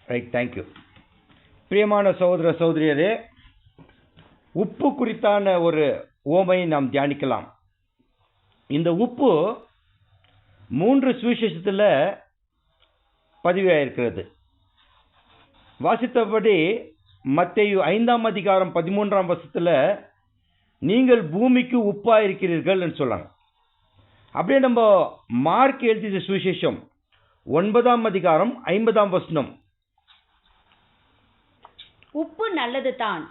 Right, thank you. பிரியமான சகோதர சகோதரியரே, உப்பு குறித்தான ஒரு ஓமையை நாம் தியானிக்கலாம். இந்த உப்பு 3 சுவிசேஷத்தில் பதிவாயிருக்கிறது. வாசித்தபடி மத்தேயு 5ஆம் அதிகாரம் 13ஆம் வசனத்தில் நீங்கள் பூமிக்கு உப்பா இருக்கிறீர்கள் என்று சொன்னாங்க. அப்படியே நம்ம மார்க் எழுதிய சுவிசேஷம் 9ஆம் அதிகாரம் 50ஆம் வசனம், உப்பு நல்லது தான்,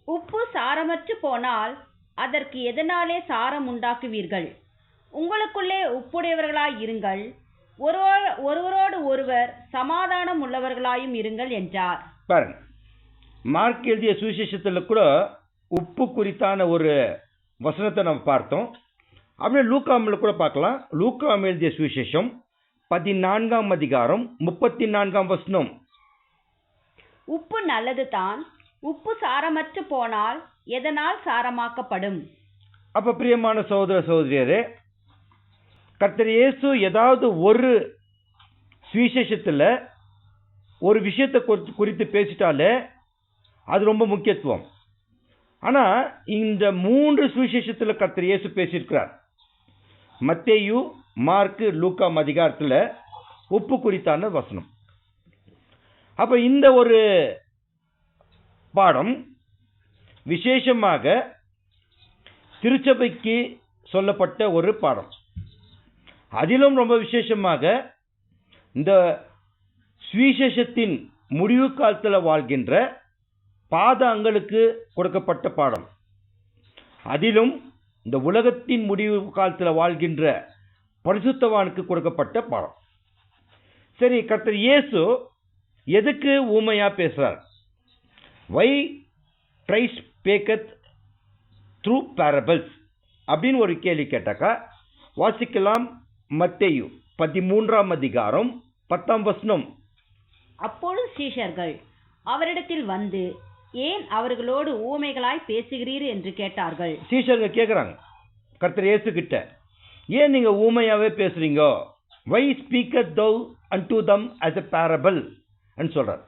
உப்பு சாரமற்று போனால் அதற்கு எதனாலே சாரம் உண்டாக்குவீர்கள்? உங்களுக்குள்ளே உப்புடையவர்களாய் இருங்கள், ஒருவரோடு ஒருவர் சமாதானம் உள்ளவர்களாயும் இருங்கள் என்றார். பாருங்க, மார்க் எழுதிய சுவிசேஷத்தில் கூட உப்பு குறித்தான ஒரு வசனத்தை நம்ம பார்த்தோம். அப்படியே லூக்காமில் கூட பார்க்கலாம். லூக்காம் எழுதிய சுவிசேஷம் 14ஆம் அதிகாரம் 34ஆம் வசனம், உப்பு நல்லது தான், உப்பு சாரமற்று போனால் எதனால் சாரமாக்கப்படும்? அப்ப பிரியமான சகோதர சகோதரியரே, கர்த்தர் இயேசு ஏதாவது ஒரு சுவிசேஷத்தில் ஒரு விஷயத்தை குறித்து பேசிட்டாலே அது ரொம்ப முக்கியத்துவம். ஆனால் இந்த 3 சுவிசேஷத்தில் கர்த்தர் இயேசு பேசியிருக்கிறார். மத்தேயு, மார்க்கு, லூக்காம் அதிகாரத்தில் உப்பு குறித்தான வசனம். அப்போ இந்த ஒரு பாடம் விசேஷமாக திருச்சபைக்கு சொல்லப்பட்ட ஒரு பாடம். அதிலும் ரொம்ப விசேஷமாக இந்த சுவிசேஷத்தின் முடிவு காலத்தில் வாழ்கின்ற பாதங்களுக்கு கொடுக்கப்பட்ட பாடம். அதிலும் இந்த உலகத்தின் முடிவு காலத்தில் வாழ்கின்ற பரிசுத்தவானுக்கு கொடுக்கப்பட்ட பாடம். சரி, கர்த்தர் இயேசு எதுக்கு ஊமையா பேசுறார்? வை கிரைஸ்ட் ஸ்பேக்கத் த்ரூ பேரபிள்ஸ் அப்படின்னு ஒரு கேள்வி கேட்டாக்கா வாசிக்கலாம். மத்தேயு 13ஆம் அதிகாரம் 10ஆம் வசனம், அப்பொழுது சீஷர்கள் அவரிடத்தில் வந்து, ஏன் அவர்களோடு ஊமைகளாய் பேசுகிறீர் என்று கேட்டார்கள். சீஷர்கள் கேட்குறாங்க கர்த்தர் இயேசு கிட்ட, ஏன் நீங்க ஊமையாவே பேசுறீங்க? வை ஸ்பீக்கத் thou unto them as a parable ன்னு சொல்றார்.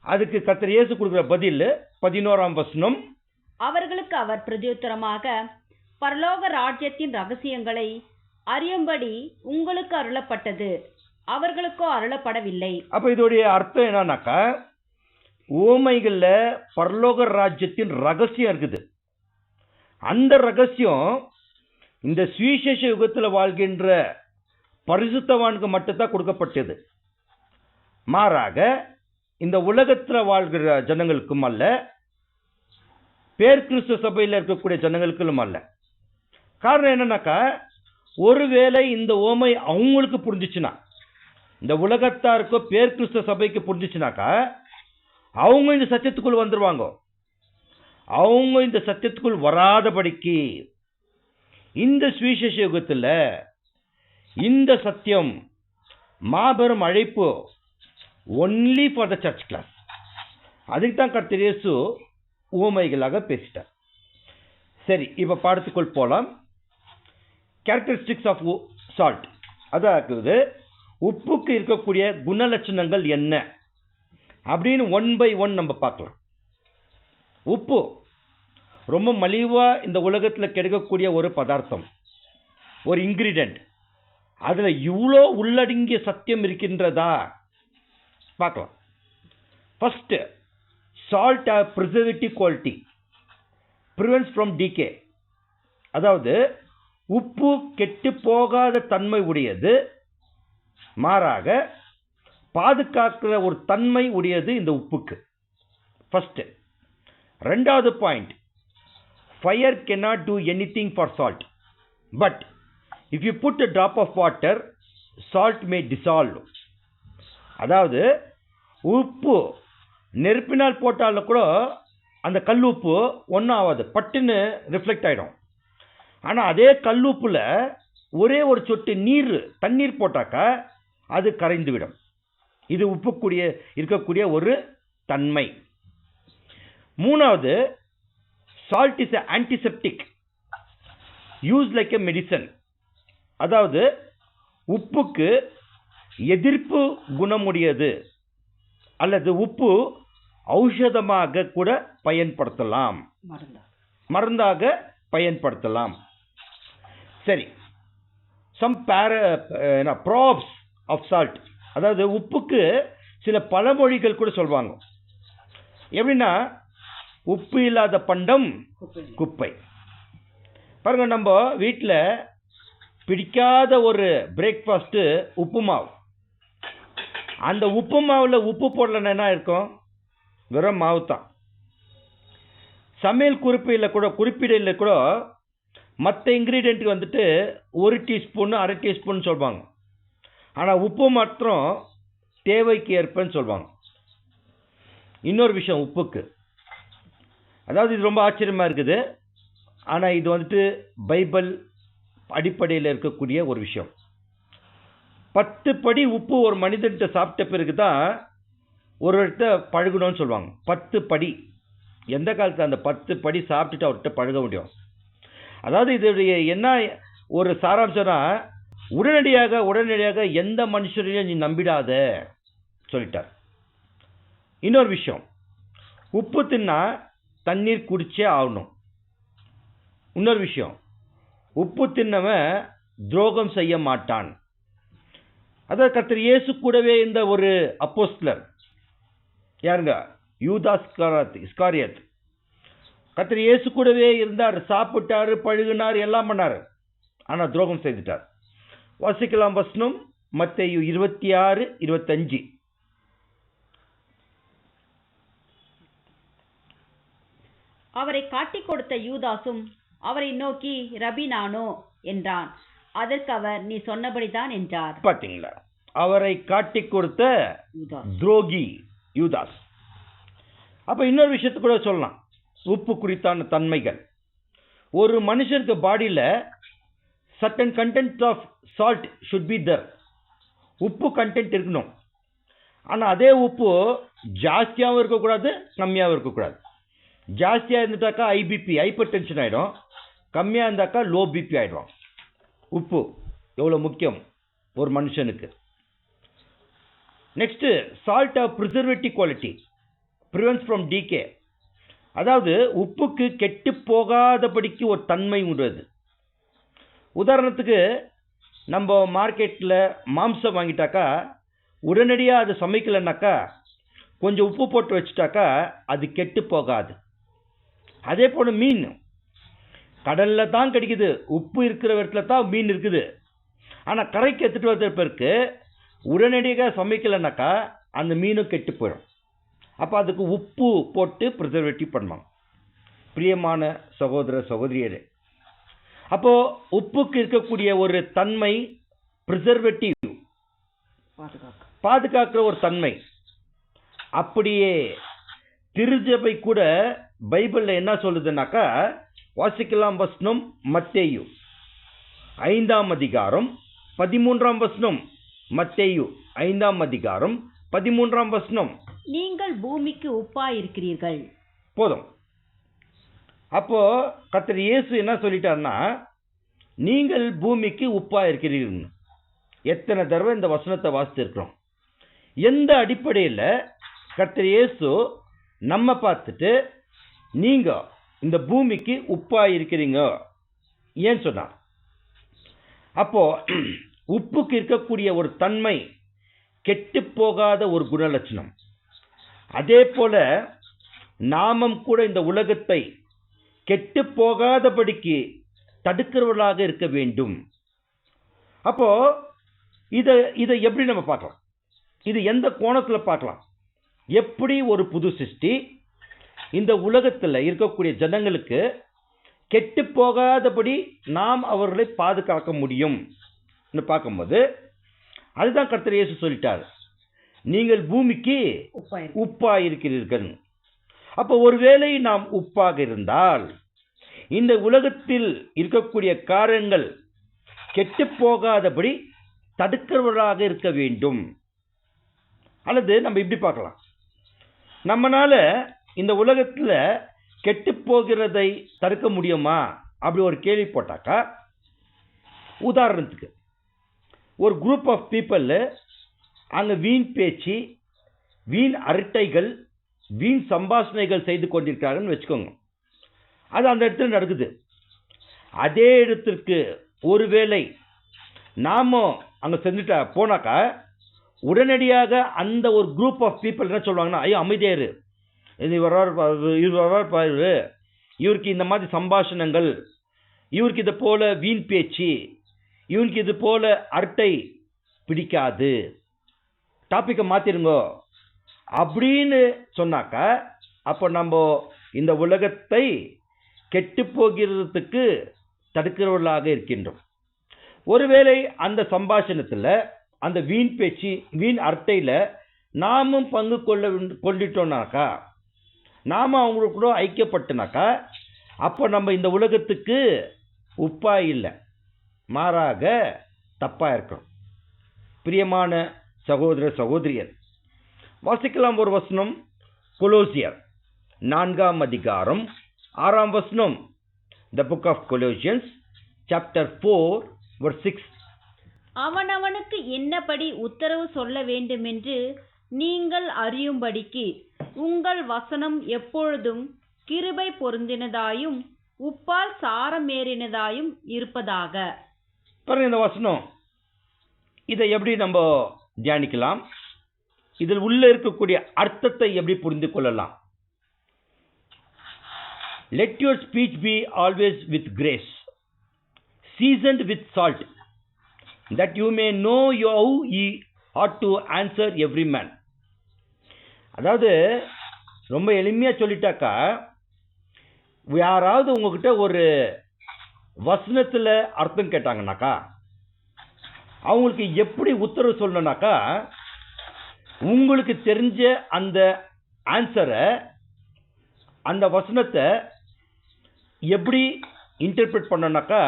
அதுக்கு கர்த்தர் இயேசு கொடுக்குற பதில் 11ஆம் வசனம், அவர்களுக்கு அவர் பிரதியுத்தரமாக, பரலோக ராஜ்யத்தின் ரகசியங்களை அறியும்படி உங்களுக்கு அருளப்பட்டது, அவர்களுக்கோ அருளப்படவில்லை. அப்ப இதோடைய அர்த்தம் என்னன்னாக்கா, ஊமைகள்ல பரலோக ராஜ்யத்தின் ரகசியம் இருக்குது. அந்த ரகசியம் இந்த சுவிசேஷ யுகத்தில் வாழ்கின்ற பரிசுத்தவானுக்கு மட்டும்தான் கொடுக்கப்பட்டது. மாறாக இந்த உலகத்தில் வாழ்கிற ஜனங்களுக்கும் அல்ல, பேர் கிறிஸ்துவ சபையில் இருக்கக்கூடிய ஜனங்களுக்கும் அல்ல. காரணம் என்னன்னாக்கா, ஒருவேளை இந்த ஓமை அவங்களுக்கு புரிஞ்சிச்சுன்னா, இந்த உலகத்தாருக்கோ பேர் கிறிஸ்துவ சபைக்கு புரிஞ்சிச்சுனாக்கா அவங்க இந்த சத்தியத்துக்குள் வந்துருவாங்க. அவங்க இந்த சத்தியத்துக்குள் வராதபடிக்கு இந்த சுவிசேஷ யுகத்தில் இந்த சத்தியம் மாபெரும் அழைப்பு only for the church class. அதுக்கு தான் கர்த்தர் இயேசு ஊமைகளாக பேசிட்டார். சரி, இப்போ பாடத்துக்குள் போகலாம். கேரக்டரிஸ்டிக்ஸ் ஆஃப் சால்ட், அதாவது உப்புக்கு இருக்கக்கூடிய குணலட்சணங்கள் என்ன அப்படின்னு 1 by 1 நம்ம பார்க்கலாம். உப்பு ரொம்ப மலிவாக இந்த உலகத்தில் கிடைக்கக்கூடிய ஒரு பதார்த்தம், ஒரு இன்கிரீடியன்ட். அதில் இவ்வளோ உள்ளடங்கிய சத்தியம் இருக்கின்றதா பார்க்கலாம். First, salt preservative quality, prevents from decay. அதாவது உப்பு கெட்டு போகாத தன்மை உடையது, மாறாக பாதுகாக்கிற ஒரு தன்மை உடையது இந்த உப்புக்கு. ஃபர்ஸ்ட். ரெண்டாவது point, fire cannot do anything for salt, but if you put a drop of water, salt may dissolve. அதாவது உப்பு நெருப்பினால் போட்டாலும் கூட அந்த கல்லுப்பு ஒன்றும் ஆகாது, பட்டுன்னு ரிஃப்ளெக்ட் ஆகிடும். ஆனால் அதே கல்லுப்புல ஒரே ஒரு சொட்டு தண்ணீர் போட்டாக்கா அது கரைந்து விடும். இது உப்புக்குரிய இருக்கக்கூடிய ஒரு தன்மை. மூணாவது, salt is an antiseptic used like a medicine. அதாவது உப்புக்கு எதிர்ப்பு குணமுடையது, அல்லது உப்பு ஔஷதமாக கூட பயன்படுத்தலாம், மருந்தாக பயன்படுத்தலாம். சரி, சம் ப்ராப்ஸ் ஆஃப் சால்ட், அதாவது உப்புக்கு சில பழமொழிகள் கூட சொல்லுவாங்க. எப்படின்னா, உப்பு இல்லாத பண்டம் குப்பை. பாருங்க, நம்ம வீட்டில் பிடிக்காத ஒரு பிரேக்ஃபாஸ்ட்டு உப்பு மாவு. அந்த உப்பு மாவில் உப்பு போடலன்னா என்ன இருக்கும்? வெறும் மாவு தான். சமையல் குறிப்பீடில் கூட மற்ற இன்க்ரீடியண்ட்டுக்கு வந்துட்டு 1 டீஸ்பூன் 1/2 டீஸ்பூன் சொல்லுவாங்க. ஆனால் உப்பு மாத்திரம் தேவைக்கு ஏற்பன்னு சொல்லுவாங்க. இன்னொரு விஷயம் உப்புக்கு, அதாவது இது ரொம்ப ஆச்சரியமாக இருக்குது. ஆனால் இது வந்துட்டு பைபிள் அடிப்படையில் இருக்கக்கூடிய ஒரு விஷயம். 10 படி உப்பு ஒரு மனிதன்கிட்ட சாப்பிட்ட பிறகு தான் ஒரு இடத்த பழகணும்னு சொல்லுவாங்க. 10 படி. எந்த காலத்தில் அந்த 10 படி சாப்பிட்டுட்டு அவர்கிட்ட பழக முடியும்? அதாவது இதோடைய என்ன ஒரு சாராம்சம்னா, உடனடியாக எந்த மனுஷரையும் நீ நம்பிடாத சொல்லிட்டார். இன்னொரு விஷயம், உப்பு தின்னா தண்ணீர் குடிச்சே ஆகணும். இன்னொரு விஷயம், உப்பு தின்னவன் துரோகம் செய்ய மாட்டான். அதாவது கர்த்தர் இயேசு கூடவே இந்த ஒரு அப்போஸ்தலர் யாருங்க? யூதாஸ் இஸ்காரியோத். கர்த்தர் இயேசு கூடவே இருந்தார், சாப்பிட்டாரு, பழகினார், எல்லாம் பண்ணார். ஆனால் துரோகம் செய்துட்டார். வாசிக்கலாம் வசனம், மத்தேயு 26:25. அவரை காட்டிக் கொடுத்த யூதாசும் அவரை நோக்கி, ரபி நானோ என்றான். அதற்கு அவர், நீ சொன்னபடிதான் என்றார். பாத்தீங்களா, அவரை காட்டிக் கொடுத்த துரோகி யூதாஸ். அப்ப இன்னொரு விஷயத்தை கூட சொல்லலாம், உப்பு குறித்தான தன்மைகள். ஒரு மனுஷனுக்கு பாடியில் certain content of salt should be there. உப்பு கண்டென்ட் இருக்கணும். ஆனால் அதே உப்பு ஜாஸ்தியாகவும் இருக்கக்கூடாது, கம்மியாகவும் இருக்கக்கூடாது. ஜாஸ்தியாக இருந்துட்டாக்கா ஐபிபி, ஹைப்பர் டென்ஷன் ஆகிடும். கம்மியாக இருந்தாக்கா லோ பிபி ஆகிடும். உப்பு எவ்வளோ முக்கியம் ஒரு மனுஷனுக்கு. Next, salt of preservative quality, prevents from decay. அதாவது உப்புக்கு கெட்டு போகாதபடிக்கு ஒரு தன்மை உள்ளது. உதாரணத்துக்கு, நம்ம மார்க்கெட்டில் மாம்சம் வாங்கிட்டாக்கா உடனடியாக அது சமைக்கலைன்னாக்கா கொஞ்சம் உப்பு போட்டு வச்சுட்டாக்கா அது கெட்டு போகாது. அதே போல் மீன் கடலில் தான் கிடைக்குது, உப்பு இருக்கிற இடத்துல தான் மீன் இருக்குது. ஆனால் கரைக்கு எடுத்துகிட்டு வந்த பிறகு உடனடியாக சமைக்கலைன்னாக்கா அந்த மீனும் கெட்டு போயிடும். அப்போ அதுக்கு உப்பு போட்டு ப்ரிசர்வேட்டிவ் பண்ணுவாங்க. பிரியமான சகோதர சகோதரியரே, அப்போது உப்புக்கு இருக்கக்கூடிய ஒரு தன்மை ப்ரிசர்வேட்டிவ், பாதுகாக்கிற ஒரு தன்மை. அப்படியே திருச்சபை கூட பைபிளில் என்ன சொல்லுதுன்னாக்கா, வாசிக்கலாம் வசனம், மத்தேயு 5:13. மத்தேயு 5:13. நீங்கள் பூமிக்கு உப்பாயிருக்கிறீர்கள். போதும். அப்போ கர்த்தர் இயேசு என்ன சொல்லிட்டாருன்னா, நீங்கள் பூமிக்கு உப்பா இருக்கிறீர்கள். எத்தனை தடவை இந்த வசனத்தை வாசித்து இருக்கிறோம்? எந்த அடிப்படையில் கர்த்தர் இயேசு நம்ம பார்த்துட்டு நீங்க இந்த பூமிக்கு உப்பா இருக்கிறீங்க ஏன் சொன்னார்? அப்போ உப்புக்கு இருக்கக்கூடிய ஒரு தன்மை கெட்டு போகாத ஒரு குணலட்சணம். அதே போல நாமும் கூட இந்த உலகத்தை கெட்டு போகாதபடிக்கு தடுக்கிறவர்களாக இருக்க வேண்டும். அப்போ இதை எப்படி நம்ம பார்க்கலாம்? இது எந்த கோணத்தில் பார்க்கலாம்? எப்படி ஒரு புது சிருஷ்டி இந்த உலகத்தில் இருக்கக்கூடிய ஜனங்களுக்கு கெட்டு போகாதபடி நாம் அவர்களை பாதுகாக்க முடியும் பார்க்கும்போது, அதுதான் கர்த்தர் இயேசு சொல்லிட்டார், நீங்கள் பூமிக்கு உப்பா இருக்கிறீர்கள். அப்போ ஒருவேளை நாம் உப்பாக இருந்தால் இந்த உலகத்தில் இருக்கக்கூடிய காரியங்கள் கெட்டு போகாதபடி தடுக்கிறவர்களாக இருக்க வேண்டும். அல்லது நம்ம இப்படி பார்க்கலாம், நம்மளால இந்த உலகத்தில் கெட்டு போகிறதை தடுக்க முடியுமா அப்படி ஒரு கேள்வி போட்டாக்கா, உதாரணத்துக்கு ஒரு குரூப் ஆஃப் பீப்புள் அங்கே வீண் பேச்சு, வீண் அரட்டைகள், வீண் சம்பாஷணைகள் செய்து கொண்டிருக்கிறாங்கன்னு வச்சுக்கோங்க. அது அந்த இடத்துல நடக்குது. அதே இடத்திற்கு ஒருவேளை நாம அங்க செஞ்சுட்டா போனாக்கா உடனடியாக அந்த ஒரு குரூப் ஆஃப் பீப்புள் என்ன சொல்லுவாங்கன்னா, ஐயோ அமைதியாரு, இவர் இவருக்கு இந்த மாதிரி சம்பாஷணங்கள், இவருக்கு இது போல வீண் பேச்சு, இவனுக்கு இது போல அரட்டை பிடிக்காது, டாபிக்கை மாத்திருங்க அப்படின்னு சொன்னாக்கா, அப்போ நம்ம இந்த உலகத்தை கெட்டு போகிறதுக்கு தடுக்கிறவர்களாக இருக்கின்றோம். ஒருவேளை அந்த சம்பாஷணத்துல, அந்த வீண் பேச்சு, வீண் அரட்டையில நாமும் பங்கு கொண்டிட்டோம்னாக்கா, நாம அவங்களுக்கு கூட ஐக்கியப்பட்டனாக்கா, அப்போ நம்ம இந்த உலகத்துக்கு உப்பா இல்லை, மாறாக தப்பா இருக்கிறோம். பிரியமான சகோதர சகோதரியர், வாசிக்கலாம் ஒரு வசனம். கொலோசியர் 4 அதிகாரம் 6 வசனம். The book of Colossians chapter 4 verse 6. அவனவனுக்கு என்னபடி உத்தரவு சொல்ல வேண்டுமென்று நீங்கள் அறியும்படிக்கு உங்கள் வசனம் எப்பொழுதும் கிருபை பொருந்தினதாயும் உப்பால் சாரமேறினதாயும் இருப்பதாக. பாருங்க இந்த வசனம், இதை எப்படி நம்ம தியானிக்கலாம், இதில் உள்ள இருக்கக்கூடிய அர்த்தத்தை எப்படி புரிந்து கொள்ளலாம். Let your speech be always with grace, seasoned with salt, that you may know how ye ought to answer every man. அதாவது ரொம்ப எளிமையா சொல்லிட்டாக்கா, யாராவது உங்ககிட்ட ஒரு வசனத்துல அர்த்தம் கேட்டாங்கன்னாக்கா, அவங்களுக்கு எப்படி உத்தரவு சொல்லணும்னாக்கா, உங்களுக்கு தெரிஞ்ச அந்த ஆன்சரை, அந்த வசனத்தை எப்படி இன்டர்பிரட் பண்ணனாக்கா,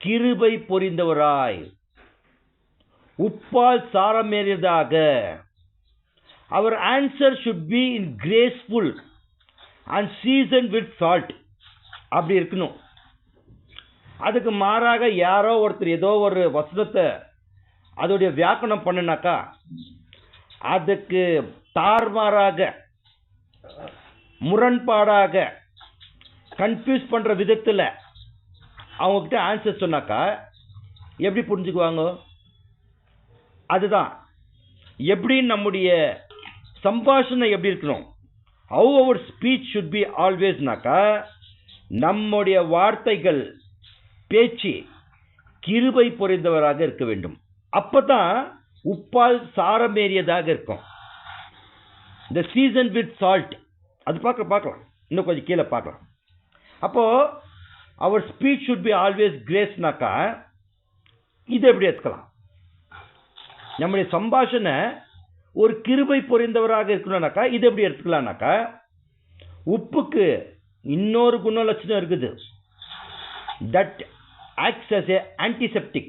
கிருபை பொரிந்தவராய், உப்பால் சாரமேறியதாக. அவர் answer should be in graceful and seasoned with salt. அப்படி இருக்கணும். அதுக்கு மாறாக யாரோ ஒருத்தர் ஏதோ ஒரு வசனத்தை அதோடைய வியாக்கணம் பண்ணினாக்கா, அதுக்கு தார்மாறாக, முரண்பாடாக, கன்ஃபியூஸ் பண்ற விதத்துல அவங்க கிட்ட ஆன்சர் சொன்னாக்கா எப்படி புரிஞ்சுக்குவாங்க? அதுதான் எப்படி நம்முடைய சம்பாஷணை எப்படி இருக்கணும், how our speech should be always நாக்கா, நம்முடைய வார்த்தைகள், பேச்சு கிருபை பொறிந்தவராக இருக்க வேண்டும். அப்பதான் உப்பால் சாரமேறியதாக இருக்கும். the season with salt, அது பார்க்கலாம், இன்னும் கொஞ்சம் கீழே பார்க்கலாம். அப்போ our speech should be always grace நாக்கா, இது எப்படி எடுத்துக்கலாம்? நம்முடைய சம்பாஷணை ஒரு கிருபை பொறிந்தவராக இருக்கணும்னாக்கா இது எப்படி எடுத்துக்கலாம்னாக்கா, உப்புக்கு இன்னொரு குணலட்சணம் இருக்குது. that acts as a antiseptic,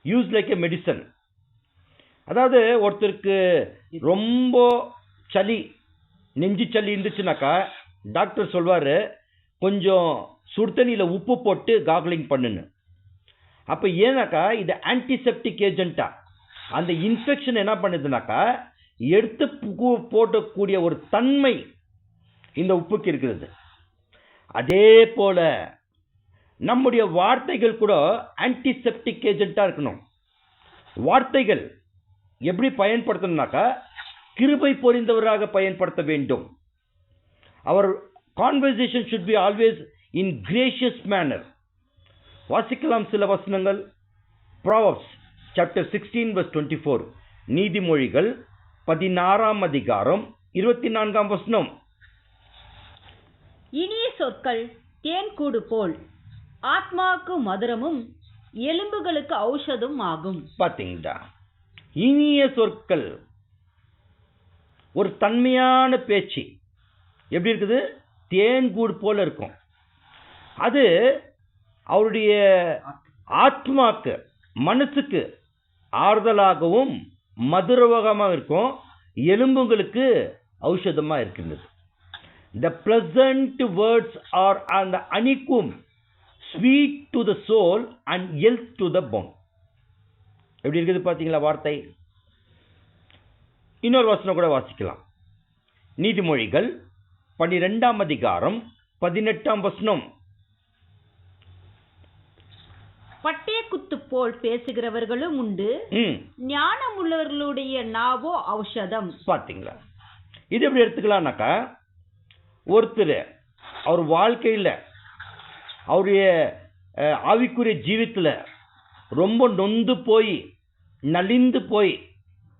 used like a medicine. அதாவது ஒருத்தருக்கு ரொம்ப சளி, நெஞ்சு சளி இருந்துச்சுனாக்கா டாக்டர் சொல்வாரு, கொஞ்சம் சுடுதண்ணியில உப்பு போட்டு கார்கிளிங் பண்ணுன்னு. அப்ப ஏன்னாக்கா இது ஆன்டிசெப்டிக் ஏஜென்டா அந்த இன்ஃபெக்ஷன் என்ன பண்ணுதுனாக்கா எடுத்து போட்டக்கூடிய ஒரு தன்மை இந்த உப்புக்கு இருக்கிறது. அதே போல நம்முடைய வார்த்தைகள் கூட ஆன்டிசெப்டிக் ஏஜென்டா இருக்கணும். வார்த்தைகள் எப்படி பயன்படுத்தணும்னாக்கா கிருபை பொறிந்தவராக பயன்படுத்த வேண்டும். அவர் conversation should be always in gracious manner. வாசிக்கலாம் சில வசனங்கள். Proverbs chapter 16 verse 24, நீதிமொழிகள் 16 அதிகாரம் 24 வசனம். இனிய சொற்கள் தேன் கூடு போல் ஆத்மாவுக்கு மதுரமும் எலும்புகளுக்கு ஔஷதம் ஆகும். பாத்தீங்களா, இனிய சொற்கள், ஒரு தன்மையான பேச்சு எப்படி இருக்குது? தேன் கூடு போல இருக்கும். அது அவருடைய ஆத்மாக்கு, மனசுக்கு ஆறுதலாகவும் மதுரமாக இருக்கும், எலும்புகளுக்கு ஔஷதமா இருக்கின்றது. The pleasant words are and the honeycomb, sweet to the soul and health to the bone. எப்படி இருக்குது பாத்தீங்களா வார்த்தை? இன்னொரு வசனம் கூட வாசிக்கலாம். நீதிமொழிகள் 12ஆம் அதிகாரம் 18ஆம் வசனம். பட்டய குத்து போல் பேசுகிறவர்களும் உண்டு, ஞானம் உள்ளவர்களுடைய நாவோ ஔஷதம். பாத்தீங்களா? இது எப்படி எடுத்துக்கலாம்னாக்கா, ஒருத்தர் அவர் வாழ்க்கையில் அவருடைய ஆவிக்குரிய ஜீவித்தில் ரொம்ப நொந்து போய் நலிந்து போய்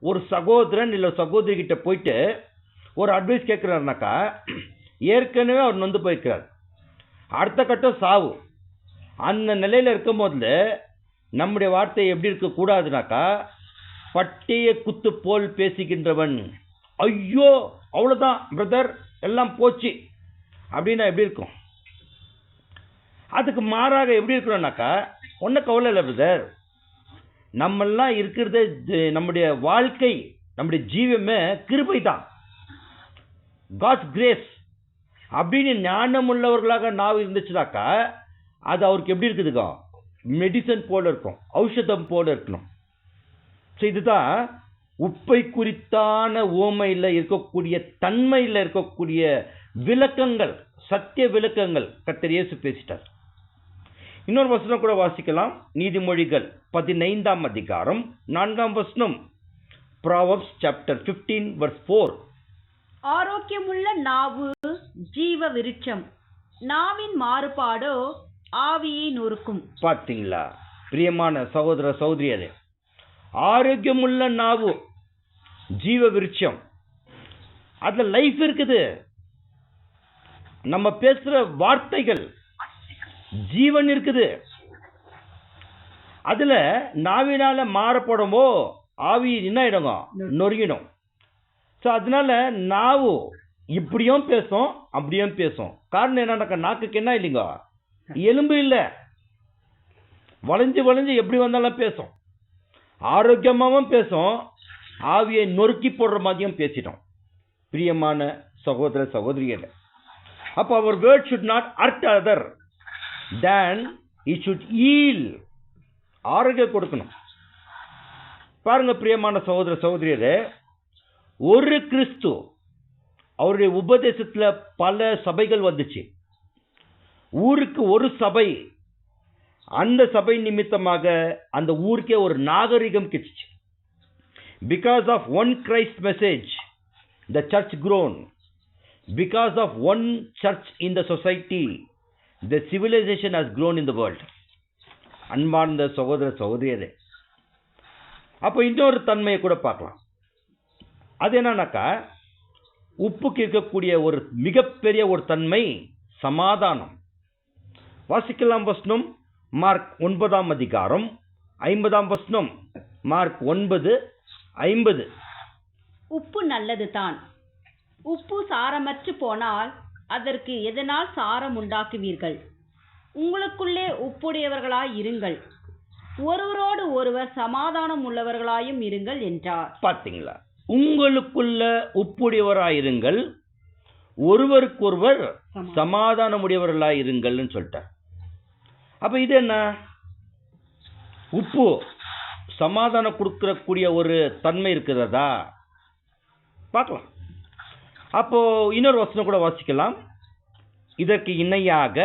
ஒரு சகோதரன் இல்லை சகோதரி கிட்ட போயிட்டு ஒரு அட்வைஸ் கேட்குறாருனாக்கா, ஏற்கனவே அவர் நொந்து போயிருக்கிறார், அடுத்த கட்டம் சாவு. அந்த நிலையில் இருக்கும் போதுல நம்முடைய வார்த்தை எப்படி இருக்கக்கூடாதுனாக்கா, பட்டய குத்து போல் பேசுகின்றவன், ஐயோ அவ்வளோதான் பிரதர் எல்லாம் போச்சு அப்படின்னா எப்படி இருக்கும்? அதுக்கு மாறாக எப்படி இருக்கணும்னாக்கா, ஒன்றும் கவலை இல்லை பிரதர், நம்மெல்லாம் இருக்கிறது நம்முடைய வாழ்க்கை நம்முடைய ஜீவமே கிருபை தான், காட்ஸ் கிரேஸ் அப்படின்னு ஞானம் உள்ளவர்களாக நாவு இருந்துச்சுனாக்கா, அது அவருக்கு எப்படி இருக்குதுக்கா, மெடிசன் போல இருக்கும், ஔஷதம் போல இருக்கணும். ஸோ இதுதான் உப்பை குறித்தான ஓமையில் இருக்கக்கூடிய தன்மையில் இருக்கக்கூடிய விளக்கங்கள், சத்திய விளக்கங்கள் கர்த்தர் இயேசு பேசிட்டார். இன்னொரு வசனம் கூட வாசிக்கலாம். நீதிமொழிகள் 15ஆம் அதிகாரம் 4ஆம் வசனம். Proverbs chapter 15 verse 4. ஆரோக்கியமுள்ள நாவு ஜீவ விருட்சம், நாவின் மாறுபாடோ ஆவியை நொறுக்கும். பார்த்தீங்களா பிரியமான சகோதர சகோதரியரே, ஆரோக்கியமுள்ள நாவு ஜீவ விருட்சம், அதுல லைஃப் இருக்குது. நம்ம பேசுற வார்த்தைகள் ஜீவன் இருக்குது. அதுல நாவினால மாறப்படமோ ஆவி என்ன ஆயிடுங்க, நொறுங்கிடும். ஸோ அதனால நாவு இப்படியும் பேசும் அப்படியும் பேசும். காரணம் என்னன்னாக்கா, நாக்குக்கு என்ன இல்லைங்க, எலும்பு இல்லை, வளைஞ்சு வளைஞ்சு எப்படி வந்தாலும் பேசும், ஆரோக்கியமாகவும் பேசும், ஆவியை நொறுக்கி போடுற மாதிரியும் பேசிட்டோம். பிரியமான சகோதர சகோதரிகள், அப்போ அவர் word should not hurt other then it should heal, ஆரோக்கியம் கொடுக்கணும். பாருங்க பிரியமான சகோதர சகோதரியரே, ஒரு கிறிஸ்து அவருடைய உபதேசத்துல பல சபைகள் வந்துச்சு, ஊருக்கு ஒரு சபை, அந்த சபை நிமித்தமாக அந்த ஊருக்கே ஒரு நாகரிகம் கிடைச்சிச்சு. Because of one Christ message the church grown. Because of one church in the society, the civilization has grown in the world. அன்பார்ந்த சகோதர சகோதரியரே, அப்போ இன்னொரு தன்மையை கூட பார்க்கலாம். அது என்னன்னாக்கா, உப்புக்கு இருக்கக்கூடிய ஒரு மிகப்பெரிய ஒரு தன்மை சமாதானம். வாசிக்கலாம் வசனம். மார்க் 9ஆம் அதிகாரம் 50ஆம் வசனம். மார்க் 9:50. உப்பு நல்லது தான், உப்பு சாரமற்று போனால் அதற்கு எதனால் சாரம் உண்டாக்குவீர்கள்? உங்களுக்குள்ளே உப்புடையவர்களாய் இருங்கள், ஒருவரோடு ஒருவர் சமாதானம் உள்ளவர்களாயும் இருங்கள் என்றார். பார்த்தீங்களா, உங்களுக்குள்ள உப்புடையவராயிருங்கள், ஒருவருக்கொருவர் சமாதானம் உடையவர்களாயிருங்கள்னு சொல்லிட்டார். அப்ப இது என்ன, உப்பு சமாதானம் கொடுக்கக்கூடிய ஒரு தன்மை இருக்கிறதா பார்க்கலாம். அப்போ இன்னொரு வசனம் கூட வாசிக்கலாம். இதற்கு இணையாக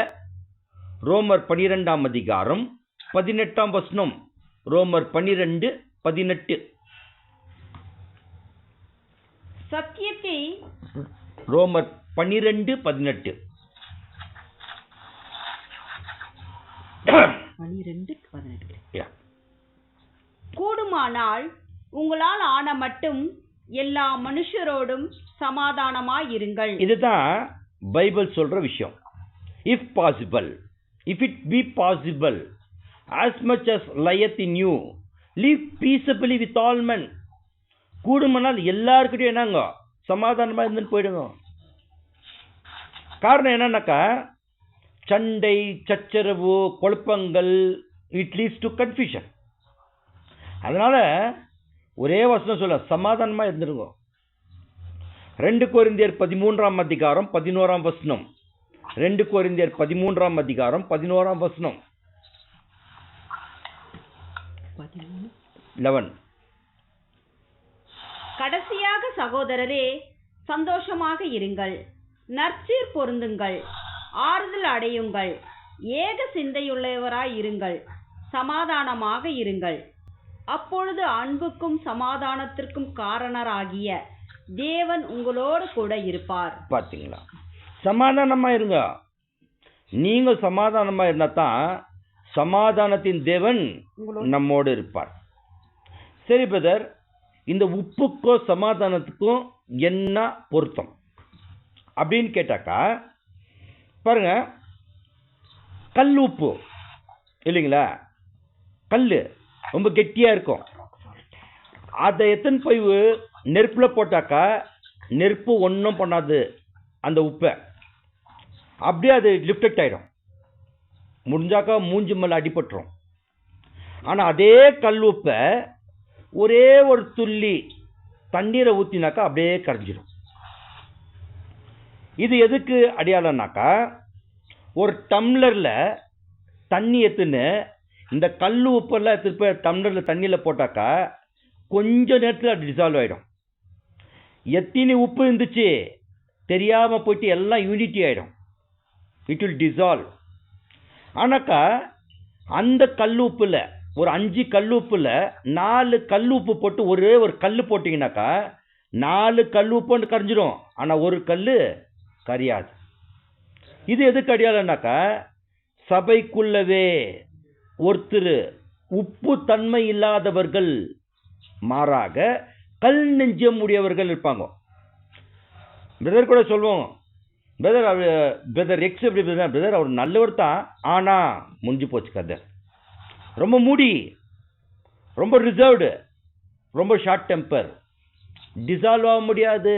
ரோமர் 12ஆம் அதிகாரம் 18ஆம் வசனம். ரோமர் 12:18. சத்தியத்தை ரோமர் 12:18. 12:18. கூடுமானால் உங்களால் ஆன மட்டும் எல்லா மனுஷரோடும் சமாதானமாயிருங்கள். இதுதான் பைபிள் சொல்ற விஷயம். If possible, if it be possible, as much as lieth in you, live peaceably with all men. கூடுமானால் எல்லாருக்கிட்டையும் என்னங்க, சமாதானமா இருந்துன்னு போயிடுங்க. காரணம் என்னன்னாக்கா, சண்டை சச்சரவு குழப்பங்கள், இட் லீட்ஸ் டு கன்ஃபியூஷன். அதனால ஒரே வசனம் சொல்ல, சமாதானமா இருந்துருங்க. 2 கொரிந்தியர் 13ஆம் அதிகாரம் 11ஆம் வசனம். 2 கொரிந்தியர் 13ஆம் அதிகாரம் 11ஆம் வசனம். 11. கடைசியாக சகோதரரே, சந்தோஷமாக இருங்கள், நற்சீர் பொருந்துங்கள், ஆறுதல் அடையுங்கள், ஏக சிந்தையுள்ளவராய் இருங்கள், சமாதானமாக இருங்கள். அப்பொழுது அன்புக்கும் சமாதானத்திற்கும் காரணராகிய தேவன் உங்களோடு கூட இருப்பார். பார்த்தீங்களா? சமாதானமா இருங்க. நீங்க சமாதானமா இருந்தா தான் சமாதானத்தின் தேவன் நம்மோடு இருப்பார். சரி பிரதர், இந்த உப்புக்கும் சமாதானத்துக்கும் என்ன பொருத்தம் அப்படின்னு கேட்டாக்கா, பாருங்க, கல் உப்பு இல்லைங்களா? கல் ரொம்ப கெட்டியா இருக்கும். அதை எத்தனை போய் நெருப்புல போட்டாக்கா நெருப்பு ஒன்றும் பண்ணாது. அந்த உப்பை அப்படியே அது லிஃப்டெக்ட் ஆகிடும். முடிஞ்சாக்கா மூஞ்சி மேலே அடிபட்டுரும். ஆனால் அதே கல் உப்பை ஒரே ஒரு துள்ளி தண்ணீரை ஊற்றினாக்கா அப்படியே கரைஞ்சிடும். இது எதுக்கு அடையாளம்னாக்கா, ஒரு டம்ளரில் தண்ணி எடுத்துன்னு இந்த கல் உப்பெல்லாம் திருப்பி டம்ளரில் தண்ணியில் போட்டாக்கா கொஞ்ச நேரத்தில் அது டிசால்வ் ஆகிடும். எத்தனை உப்பு இருந்துச்சு தெரியாமல் போயிட்டு எல்லாம் யூனிட்டி ஆகிடும். It will dissolve. ஆனாக்கா அந்த கல் உப்பில் ஒரு 5 கல் உப்பில் 4 கல் உப்பு போட்டு ஒரே ஒரு கல் போட்டிங்கனாக்கா 4 கல் உப்புன்னு கரைஞ்சிடும். ஆனால் ஒரு கல் கரையாது. இது எதுக்கு அடையாளம்னாக்கா, சபைக்குள்ளவே ஒருத்தர் உப்பு தன்மை இல்லாதவர்கள், மாறாக கல் நெஞ்சம் உடையவர்கள் இருப்பாங்க. பிரதர் கூட சொல்லுவோம், பிரதர் எக்ஸ் எப்படி பிரதர், அவர் நல்லவர் தான், ஆனா முடிஞ்சு போச்சு கதை. ரொம்ப மூடி, ரொம்ப ரிசர்வ்டு, ரொம்ப ஷார்ட் டெம்பர், டிசால்வ் ஆக முடியாது,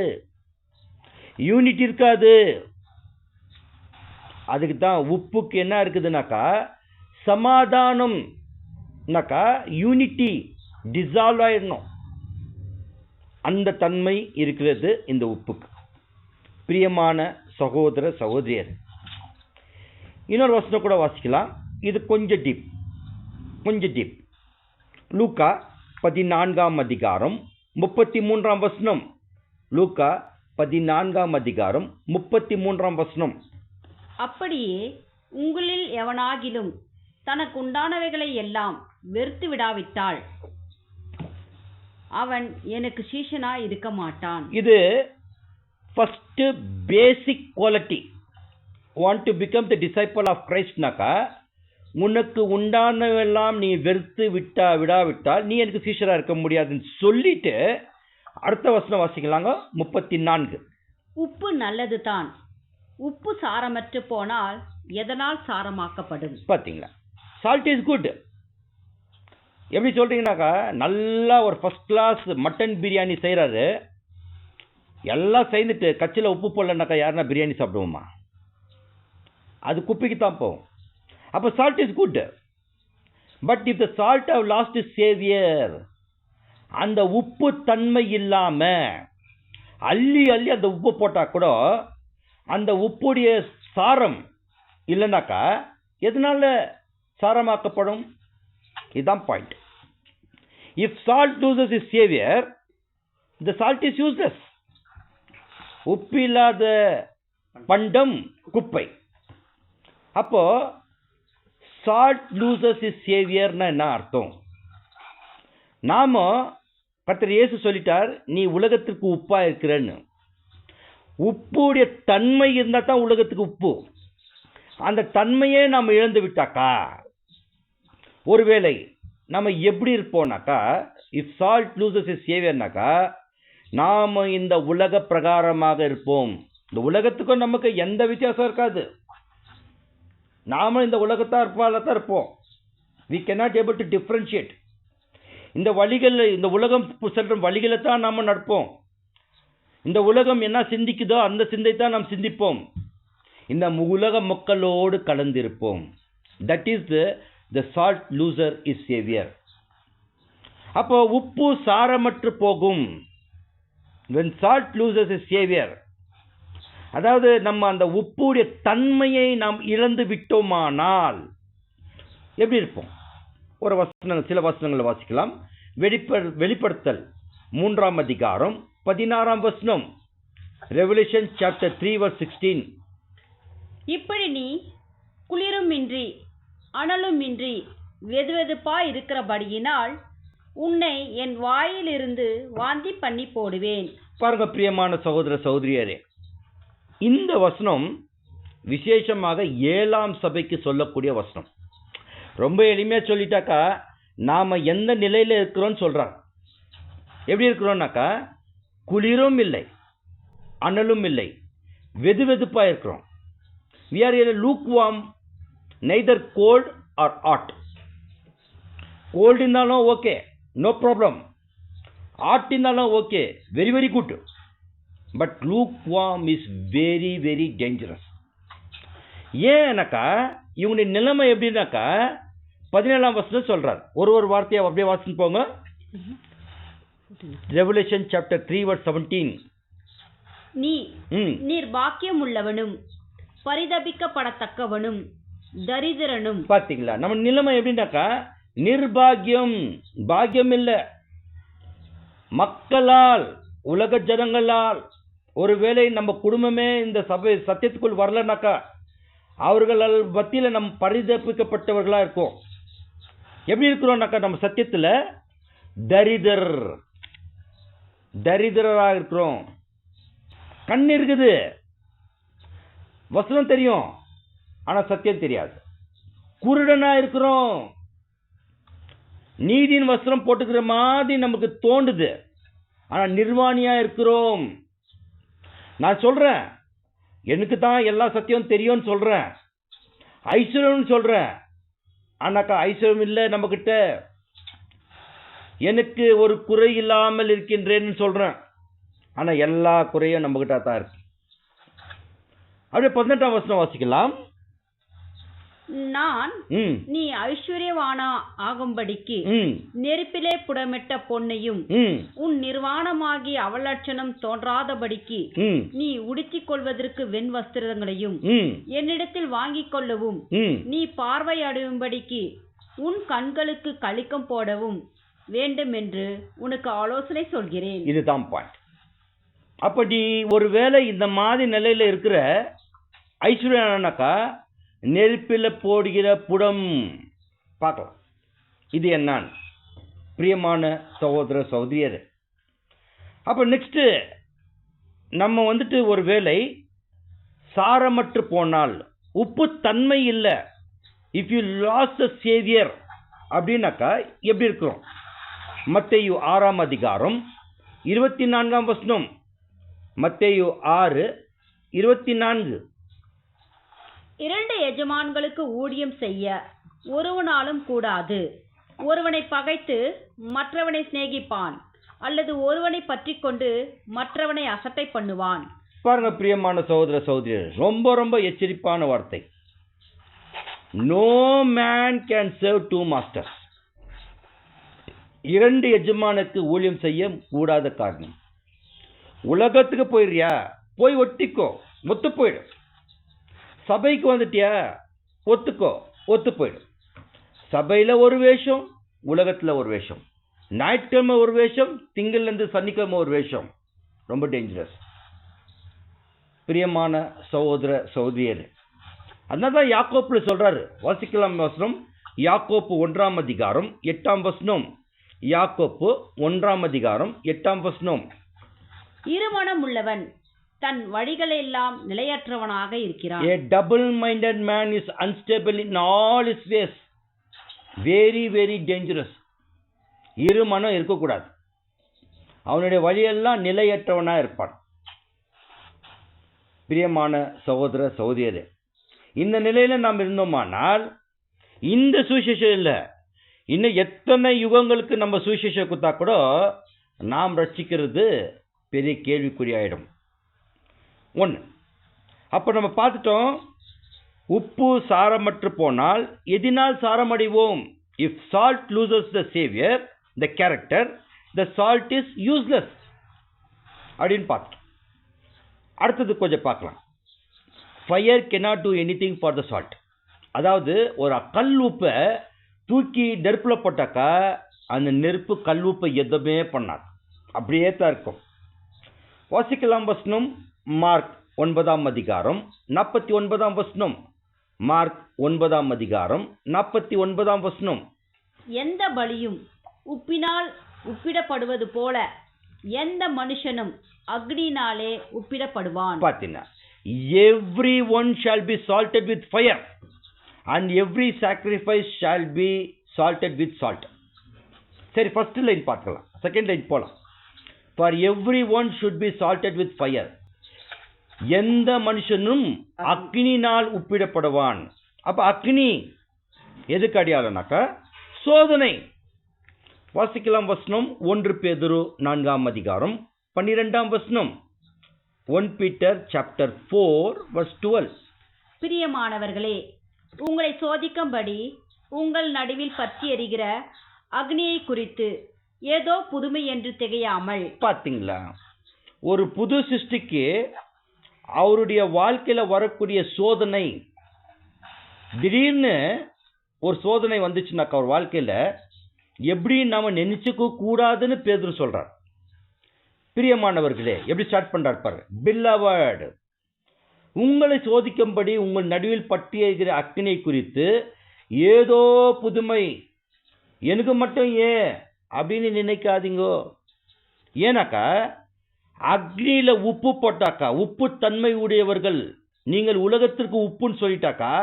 யூனிட்டி இருக்காது. அதுக்கு தான் உப்புக்கு என்ன இருக்குதுனாக்கா, சமாதானம்னாக்கா யூனிட்டி, டிசால்வ் ஆயிடணும். அந்த தன்மை இருக்கிறது இந்த உப்புக்கு. பிரியமான சகோதர சகோதரியர், இன்னொரு வசனம் கூட வாசிக்கலாம். இது கொஞ்சம் டீப். லூக்கா 14ஆம் அதிகாரம் 33ஆம் வசனம். லூக்கா 14ஆம் அதிகாரம் 33ஆம் வசனம். அப்படியே உங்களில் எவனாகிலும் தனக்கு உண்டானவைகளை எல்லாம் வெறுத்து விடாவிட்டால் அவன் எனக்கு சீஷனாய் இருக்க மாட்டான். இது first basic quality. Want to become the disciple of கிரைஸ்ட்னாக்கா, உனக்கு உண்டானவெல்லாம் நீ வெறுத்து விடாவிட்டால் நீ எனக்கு சீஷராக இருக்க முடியாதுன்னு சொல்லிட்டு அடுத்த வசனம் வாசிக்கலாங்க. 34. உப்பு நல்லது தான், உப்பு சாரமற்று போனால் எதனால் சாரமாக்கப்படும்? பார்த்தீங்களா? Salt is good. எப்படி சொல்றீங்கன்னாக்கா, நல்லா ஒரு ஃபர்ஸ்ட் கிளாஸ் மட்டன் பிரியாணி செய்கிறாரு, எல்லாம் செய்துட்டு கச்சில் உப்பு போடலனாக்கா யாருன்னா பிரியாணி சாப்பிடுவோமா? அது குப்பைக்கு தான் போகும். அப்போ salt is good. But if the salt have lost is saviour, அந்த உப்பு தன்மை இல்லாம அள்ளி அந்த உப்பு போட்டா கூட அந்த உப்புடைய சாரம் இல்லைனாக்கா எதனால சாரமாக்கப்படும்? இதுதான் point. If salt loses is Xavier, the salt is useless. உப்பு இல்லாத பண்டம் குப்பை. அப்போ சால்ட் லூசஸ் இஸ் சேவியர்னா என்ன அர்த்தம்? நாம கர்த்தர் இயேசு சொல்லிட்டார், நீ உலகத்திற்கு உப்பா இருக்கிறன்னு. உப்புடைய தன்மை இருந்தா தான் உலகத்துக்கு உப்பு. அந்த தன்மையே நாம் இழந்து விட்டாக்கா, ஒருவேளை நம்ம எப்படி இருப்போம்னாக்கா, இஃப் சால்ட் லூசஸ் இஸ் சேவியர்னாக்கா நாம இந்த உலக பிரகாரமாக இருப்போம். இந்த உலகத்துக்கும் நமக்கு எந்த வித்தியாசம் இருக்காது. நாம இந்த உலகத்தான் இருப்போம். we cannot able to differentiate. இந்த வழிகள், இந்த உலகம் செல்ற வழிகளை தான் நாம நடப்போம். இந்த உலகம் என்ன சிந்திக்குதோ அந்த சிந்தை தான் நாம் சிந்திப்போம். இந்த உலக மக்களோடு கலந்திருப்போம். That is the salt loser is savior. அப்போ உப்பு சாரமற்று போகும். when salt loses its savior, அதாவது நம்ம அந்த உப்புடைய தன்மையை நாம் இழந்து விட்டோமானால் எப்படி இருப்போம்? ஒரு வசனங்கள், சில வசனங்களை வாசிக்கலாம். வெளிப்படுத்தல் மூன்றாம் அதிகாரம் 16ஆம் வசனம். Revolution chapter 3 verse 16. இப்படி நீ குளிருமின்றி அனலுமின்றி வெதுவெதுப்பாய் இருக்கிறபடியினால் உன்னை என் வாயிலிருந்து வாந்தி பண்ணி போடுவேன். பாருங்க பிரியமான சகோதர சகோதரியரே, இந்த வசனம் விசேஷமாக 7ஆம் சபைக்கு சொல்லக்கூடிய வசனம். ரொம்ப எளிமையா சொல்லிட்டாக்கா, நாம எந்த நிலையில இருக்கிறோம்னு சொல்றாங்க. எப்படி இருக்கிறோம்னாக்கா, குளிரும் இல்லை அனலும் இல்லை, வெதுவெதுப்பா இருக்கிறோம். we are in a lukewarm, neither cold or hot. cold இருந்தாலும் ஓகே, நோ ப்ராப்ளம். hot இருந்தாலும் okay, very very good. But lukewarm is very very dangerous. ஏன்னாக்கா இவங்களுடைய நிலைமை எப்படின்னாக்கா 17ஆம் வசனம் சொல்றார். ஒரு வார்த்தையை அப்படியே வாசிச்சு போங்க. Revolution chapter 3 verse 17. நீர் பாக்கியம் உள்ளவனும் பரிதபிக்கப்படத்தக்கவனும் தரித்திரனும். பாத்தீங்களா, நம்ம நிலைமை எப்படின்னாக்கா நிர்பாகியம், பாக்கியம் இல்ல. மக்களால், உலக ஜனங்களால், ஒருவேளை நம்ம குடும்பமே இந்த சபை சத்தியத்துக்குள் வரலனாக்கா அவர்களால் மத்தியில நம்ம பரிதபிக்கப்பட்டவர்களா இருக்கோம். எப்படி இருக்கிறோம்னாக்கா நம்ம சத்தியத்துல தரித்திரராக இருக்கிறோம். கண் இருக்குது, வசனம் தெரியும், ஆனா சத்தியம் தெரியாது. குருடனா இருக்கிறோம். நீதியின் வஸ்திரம் போட்டுக்கிற மாதிரி நமக்கு தோண்டுது, ஆனா நிர்வாணியா இருக்கிறோம். நான் சொல்றேன், எனக்கு தான் எல்லா சத்தியம் தெரியும்னு சொல்றேன், ஐஸ்வர்யம் சொல்றேன். ஆனாக்கா ஐஸ்வர்யம் இல்லை நம்ம கிட்ட. எனக்கு ஒரு குறை இல்லாமல் இருக்கின்றேன்னு சொல்றேன், ஆனா எல்லா குறையும் நம்ம கிட்ட தான் இருக்கு. அப்படியே 18ஆம் வசனம் வாசிக்கலாம். நான் நீ ஐஸ்வர்யவானா ஆகும்படிக்கு நெருப்பிலே புடமிட்ட பொன்னையும் உன் நிர்வாணமாகி அவலட்சணம் தோன்றாதபடிக்கு நீ உடுத்திக் கொள்வதற்கு வெண் வஸ்திரங்களையும் என்னிடத்தில் வாங்கிக் கொள்ளவும் நீ பார்வையடையும்படிக்கு உன் கண்களுக்கு களிக்கம் போடவும் வேண்டும் என்று உனக்கு ஆலோசனை சொல்கிறேன். இதுதான் பாயிண்ட். அப்படி ஒருவேளை இந்த மாதிரி நிலையில இருக்கிற ஐஸ்வர்யானாக்கா நெருப்பில் போடுகிற புடம் பார்க்கலாம். இது என்னன்னு பிரியமான சகோதர சகோதரியர். அப்ப நெக்ஸ்ட் நம்ம ஒரு வேளை சாரமற்று போனால், உப்பு தன்மை இல்லை, if you lose the saviour அப்படின்னாக்கா எப்படி இருக்கிறோம்? மத்தேயு 6ஆம் அதிகாரம் 24ஆம் வசனம். மத்தேயு 6:24. 2 எஜமான்களுக்கு ஊழியம் செய்ய ஒருவனாலும் கூடாது. ஒருவனை பகைத்து மற்றவனை சிநேகிப்பான், அல்லது ஒருவனை பற்றி கொண்டு மற்றவனை அசட்டை பண்ணுவான். பாருங்க பிரியமான சகோதர சகோதரியர், ரொம்ப ரொம்ப எச்சரிப்பான வார்த்தை. No man can serve 2 masters. 2 எஜமானுக்கு ஊழியம் செய்ய கூடாத காரணம். உலகத்துக்கு போயிடுறியா, போய் ஒட்டிக்கோ, ஒத்து போயிடு. சபைக்கு வந்துட்டியா, ஒத்துக்கோ, ஒத்து போயிடு. சபையில ஒரு வேஷம், உலகத்துல ஒரு வேஷம். ஞாயிற்றுக்கிழமை ஒரு வேஷம், திங்கள்ல இருந்து சனிக்கிழமை ஒரு வேஷம். ரொம்ப டேஞ்சரஸ் பிரியமான சகோதர சகோதரியர். அதனால்தான் யாக்கோப்புல சொல்றாரு, வாசிக்கலாம் வசனம். யாக்கோப்பு 1ஆம் அதிகாரம் 8ஆம் வசனம். யாக்கோப்பு 1ஆம் அதிகாரம் 8ஆம் வசனம். இருமனம் உள்ளவன் தன் வழிகளெல்லாம் நிலையற்றவனாக இருக்கிறான். A double-minded man is unstable in all his ways. Very very dangerous. இருமனம் இருக்கக்கூடாது. அவனுடைய வழியெல்லாம் நிலையற்றவனா இருப்பான். பிரியமான சகோதர சகோதரியரே, இந்த நிலையில நாம் இருந்தோமானால் இந்த சுவிசேஷம் இல்லை, இன்னும் எத்தனை யுகங்களுக்கு நம்ம சுவிசேஷம் கொடுத்தா கூட நாம் ரட்சிக்கிறது பெரிய கேள்விக்குறியாயிடும். ஒன்று, அப்போ நம்ம பார்த்துட்டோம், உப்பு சாரமற்று போனால் எதினால் சாரமடைவோம்? If salt loses the savour, the character, the salt is useless அப்படின்னு பார்த்தோம். அடுத்தது கொஞ்சம் பார்க்கலாம். Fire cannot do anything for the salt. அதாவது ஒரு கல் உப்பை தூக்கி நெருப்பில் போட்டாக்கா அந்த நெருப்பு கல் உப்பை எதுவுமே பண்ணாது. அப்படியே தான் இருக்கும். வாசிக்கலாம் வசனம் மார்க் 9ஆம் அதிகாரம் 49ஆம் வசனம். மார்க் 9ஆம் அதிகாரம் 49ஆம் வசனம். எந்த பலியும் உப்பினால் உப்பிடப்படுவது போல எந்த மனுஷனும் அக்னியினாலே உப்பிடப்படுவான். பார்த்தீங்கன்னா, every one shall be salted with fire and every sacrifice shall be salted with salt. சரி, ஃபர்ஸ்ட் லைன் பார்க்கலாம், செகண்ட் லைன் போலாம். For every one should be salted with fire. எந்த மனுஷனும் அக்னினால் உப்பிடப்படுவான். அப்ப அக்னி எதுக்கு அடையாளம்னாக்கா சோதனை. வாசிக்கலாம் வசனம் 1 பேதுரு 4ஆம் அதிகாரம் 12ஆம் வசனம். 1 பீட்டர் சாப்டர் 4 verse 12. பிரியமானவர்களே, உங்களை சோதிக்கும்படி உங்கள் நடுவில் பற்றி எரிகிற அக்னியை குறித்து ஏதோ புதுமை என்று திகையாமல். பாத்தீங்களா, ஒரு புது சிருஷ்டிக்கு அவருடைய வாழ்க்கையில வரக்கூடிய சோதனை, திடீர்னு ஒரு சோதனை வந்துச்சுனாக்கா அவர் வாழ்க்கையில எப்படி நாம நினைச்சுக்க கூடாதுன்னு பேதுரு சொல்றார். பிரியமானவர்களே, எப்படி ஸ்டார்ட் பண்றார் பாரு. பில்லவர்ட், உங்களை சோதிக்கும்படி உங்கள் நடுவில் பற்றி எரிகிற அக்னியை குறித்து ஏதோ புதுமை, எனக்கு மட்டும் ஏன் அப்படின்னு நினைக்காதீங்கோ. ஏன்னாக்கா அக்னியில உப்பு போட்டாக்கா, உப்பு தன்மை உடையவர்கள் நீங்கள் உலகத்திற்கு உப்புன்னு சொல்லிட்டாக்கா,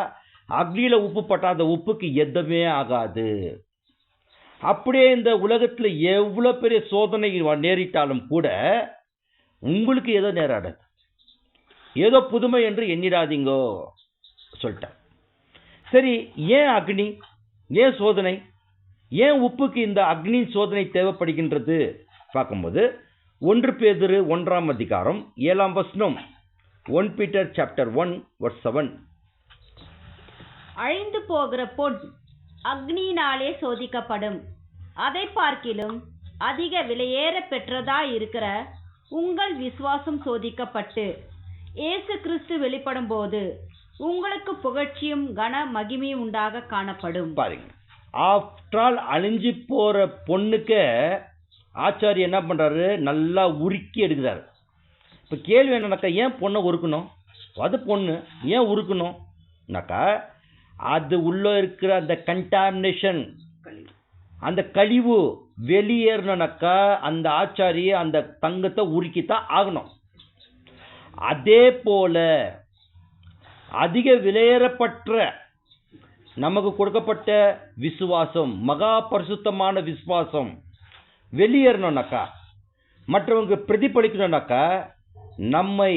அக்னியில உப்பு போட்டா அந்த உப்புக்கு எதுவுமே ஆகாது. அப்படியே இந்த உலகத்துல எவ்வளவு பெரிய சோதனை நேரிட்டாலும் கூட உங்களுக்கு ஏதோ நேராடாது, ஏதோ புதுமை என்று எண்ணிடாதீங்கோ சொல்லிட்டார். சரி, ஏன் அக்னி, ஏன் சோதனை, ஏன் உப்புக்கு இந்த அக்னி சோதனை தேவைப்படுகின்றது பார்க்கும்போது 1 பேதுரு 1ஆம் அதிகாரம் 7ஆம் வசனம். 1 பீட்டர் சாப்டர் 1 verse 7. அழிந்து போகிற பொன் அக்னியினாலே சோதிக்கப்படும், அதை பார்க்கிலும் அதிக விலையேற பெற்றதாய் இருக்கிற உங்கள் விசுவாசம் சோதிக்கப்பட்டு இயேசு கிறிஸ்து வெளிப்படும் போது உங்களுக்கு புகழ்ச்சியும் கன மகிமையும் உண்டாக காணப்படும். பாருங்க, ஆஃப்டர் ஆல் அழிஞ்சு போற பொண்ணுக்கு ஆச்சாரி என்ன பண்றாரு, நல்லா உருக்கி எடுக்கிறாரு. இப்ப கேள்வி என்னன்னாக்கா, ஏன் பொண்ணை உருக்கணும், அது பொண்ணு ஏன் உருக்கணும்னாக்கா, அது உள்ள இருக்கிற அந்த கண்டாமினேஷன், அந்த கழிவு வெளியேறணும்னாக்கா அந்த ஆச்சாரி அந்த தங்கத்தை உருக்கித்தான் ஆகணும். அதே போல அதிக விலையேறப்பட்ட நமக்கு கொடுக்கப்பட்ட விசுவாசம், மகா பரிசுத்தமான விசுவாசம் வெளியேறணும்னாக்கா, மற்றவங்க பிரதிபலிக்கணும்னாக்கா நம்மை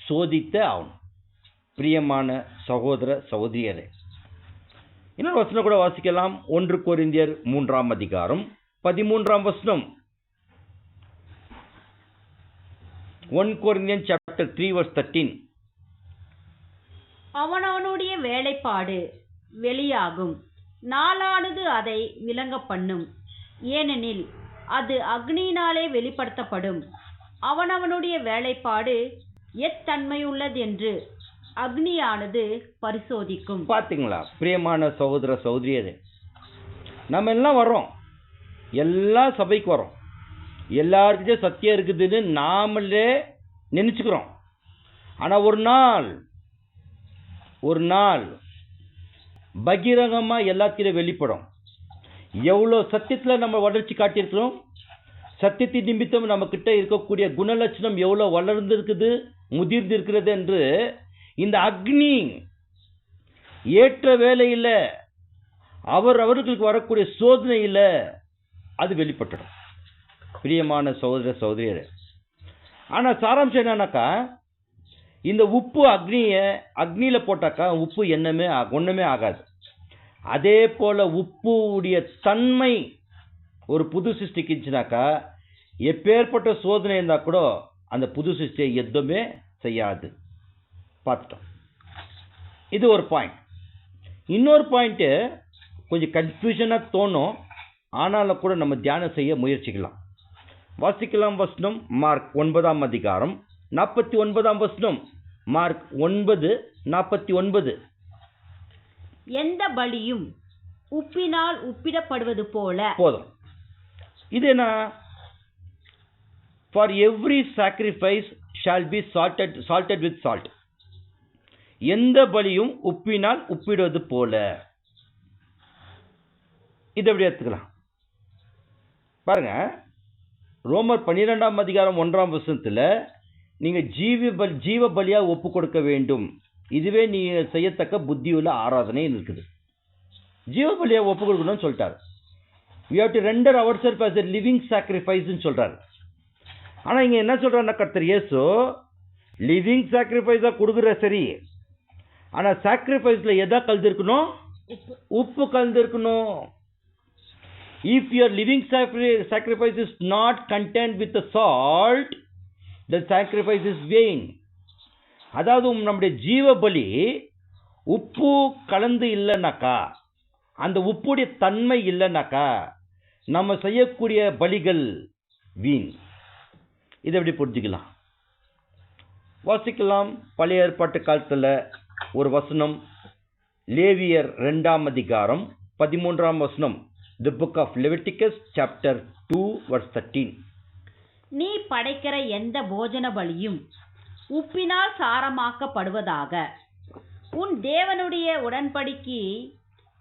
சோதித்த ஆகணும். பிரியமான சகோதர சகோதரியரே, இன்னொரு வசனம் கூட வாசிக்கலாம். 1 கொரிந்தியர் 3ஆம் அதிகாரம் 13ஆம் வசனம். 1 Corinthians chapter 3 verse 13. அவனவனுடைய வேலைப்பாடு வெளியாகும், நாளானது அதை விளங்க பண்ணும், ஏனெனில் அது அக்னியினாலே வெளிப்படுத்தப்படும். அவனவனுடைய வேலைப்பாடு எத்தன்மையுள்ளதென்று அக்னியானது பரிசோதிக்கும். பாத்தீங்களா பிரியமான சகோதர சகோதரியரே, நம்ம எல்லாம் வர்றோம், எல்லா சபைக்கு வரோம், எல்லாருக்கிட்டையும் சத்தியம் இருக்குதுன்னு நாமளே நினைச்சுக்கிறோம். ஆனா ஒரு நாள் பகிரங்கமா எல்லாத்திலும் வெளிப்படும். எவ்வளவு சத்தியத்துல நம்ம வளர்ச்சி காட்டியிருக்கிறோம், சத்தியத்தின் நிமித்தம் நம்ம கிட்ட இருக்கக்கூடிய குணலட்சணம் எவ்வளவு வளர்ந்திருக்குது, முதிர்ந்து இருக்கிறது என்று இந்த அக்னி ஏற்ற வேலையில் அவர்களுக்கு வரக்கூடிய சோதனையில் அது வெளிப்பட்டுடும். பிரியமான சகோதர சகோதரியரே, ஆனா சாராம்சம் என்னன்னாக்கா, இந்த உப்பு அக்னியில போட்டாக்கா உப்பு ஒண்ணுமே ஆகாது. அதே போல உப்பு உடைய தன்மை ஒரு புது சிருஷ்டிக்குச்சுனாக்கா எப்பேற்பட்ட சோதனை இருந்தா கூட அந்த புது சிருஷ்டியை எதுவுமே செய்யாது. பார்த்துட்டோம். இது ஒரு பாயிண்ட். இன்னொரு பாயிண்ட் கொஞ்சம் கன்ஃபியூஷனா தோணும், ஆனாலும் கூட நம்ம தியானம் செய்ய முயற்சிக்கலாம். வாசிக்கலாம் வசனம். மார்க் 9ஆம் அதிகாரம் 49ஆம் வசனம். மார்க் 9:49. எந்த பலியும் உப்பினால் உப்பிடப்படுவது போல. போதும். இது என்ன, for every sacrifice shall be salted with salt. எந்த பலியும் உப்பினால் உப்பிடுவது போல. இதை எப்படி எடுத்துக்கலாம் பாருங்க. ரோமர் 12ஆம் அதிகாரம் 1ஆம் வசனத்துல நீங்க ஜீவ பலியா ஒப்பு கொடுக்க வேண்டும், இதுவே நீ செய்யத்தக்க புத்தியுள்ள ஆராதனை இருக்குது. ஜீவ பலியா ஒப்பு கொடுக்கணும்னு சொல்லிட்டாரு. we have to render ourselves as a living sacrifice ன்னு சொல்றாரு. ஆனா இங்க என்ன சொல்றாருன்னா கர்த்தர் இயேசு லிவிங் சாக்ரிஃபைஸா கொடுக்குற சரி, ஆனா சாக்ரிஃபைஸ்ல எதா கலந்து இருக்கணும்? உப்பு கலந்து இருக்கணும். If your living sacrifice is not contained with the salt, the sacrifice is vain. அதாவது நம்முடைய ஜீவ பலி உப்பு கலந்து இல்லைனாக்கா, அந்த உப்புடைய தன்மை இல்லைனாக்கா, நம்ம செய்யக்கூடிய பலிகள் வீண். இதை எப்படி புரிஞ்சுக்கலாம்? வாசிக்கலாம். பழைய ஏற்பாட்டு காலத்தில் ஒரு வசனம், லேவியர் 2ஆம் அதிகாரம் 13ஆம் வசனம். The book of Leviticus chapter 2 verse 13. நீ படைக்கிற எந்த போஜன பலியும் உப்பினால் சாரமாக்கப்படுவதாக. உன் தேவனுடைய உடன்படிக்கை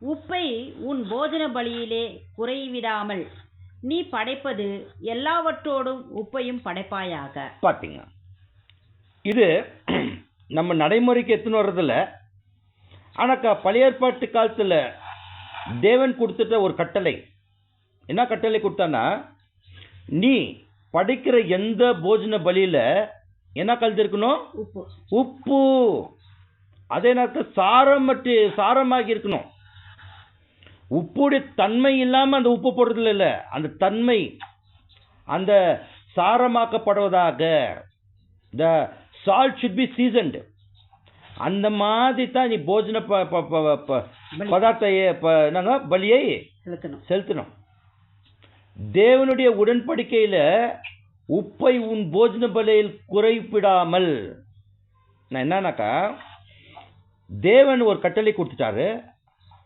உப்பை உன் போஜன பலியிலே குறைவிடாமல் நீ படைப்பது எல்லாவற்றோடும் உப்பையும் படைப்பாயாக. பார்த்தீங்க, இது நம்ம நடைமுறைக்கு எத்தனை வர்றதில்ல. ஆனாக்கா பழைய ஏற்பாட்டு காலத்தில் தேவன் கொடுத்துட்ட ஒரு கட்டளை. என்ன கட்டளை கொடுத்தானா, நீ படைக்கிற எந்த போஜன பலியில என்ன கலந்து இருக்கணும்? உப்பு. அதே நேரத்தில் சாரமாகி இருக்கணும். உப்புடைய தன்மை இல்லாம அந்த உப்பு போடுறதுல இல்ல, அந்த தன்மை அந்த சாரமாக்கப்படுவதாக. the salt should be seasoned. அந்த மாதிரி தான் நீ போஜன பதார்த்த பலியை செலுத்தணும். தேவனுடைய உடன்படிக்கையில உப்பை உன் போஜன பலியில் குறைப்பிடாமல். என்னன்னாக்கா, தேவன் ஒரு கட்டளை கொடுத்துட்டாரு.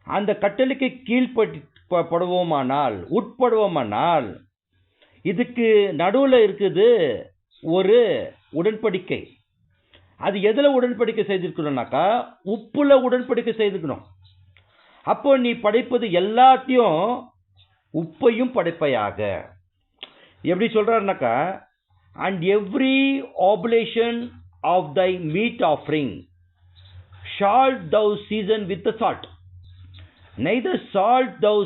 அந்த கட்டளைக்கு கீழ்படுவோமானால், உட்படுவோமானால், இதுக்கு நடுவில் இருக்குது ஒரு உடன்படிக்கை. அது எதில் உடன்படிக்கை செய்திருக்கணும்னாக்கா, உப்புல உடன்படிக்கை செய்திருக்கணும். அப்போ நீ படைப்பது எல்லாத்தையும் உப்பையும் படைப்பையாக. எப்படி சொல்றாருனாக்கா, and every oblation of thy meat offering shall thou season with the salt. Neither shalt thou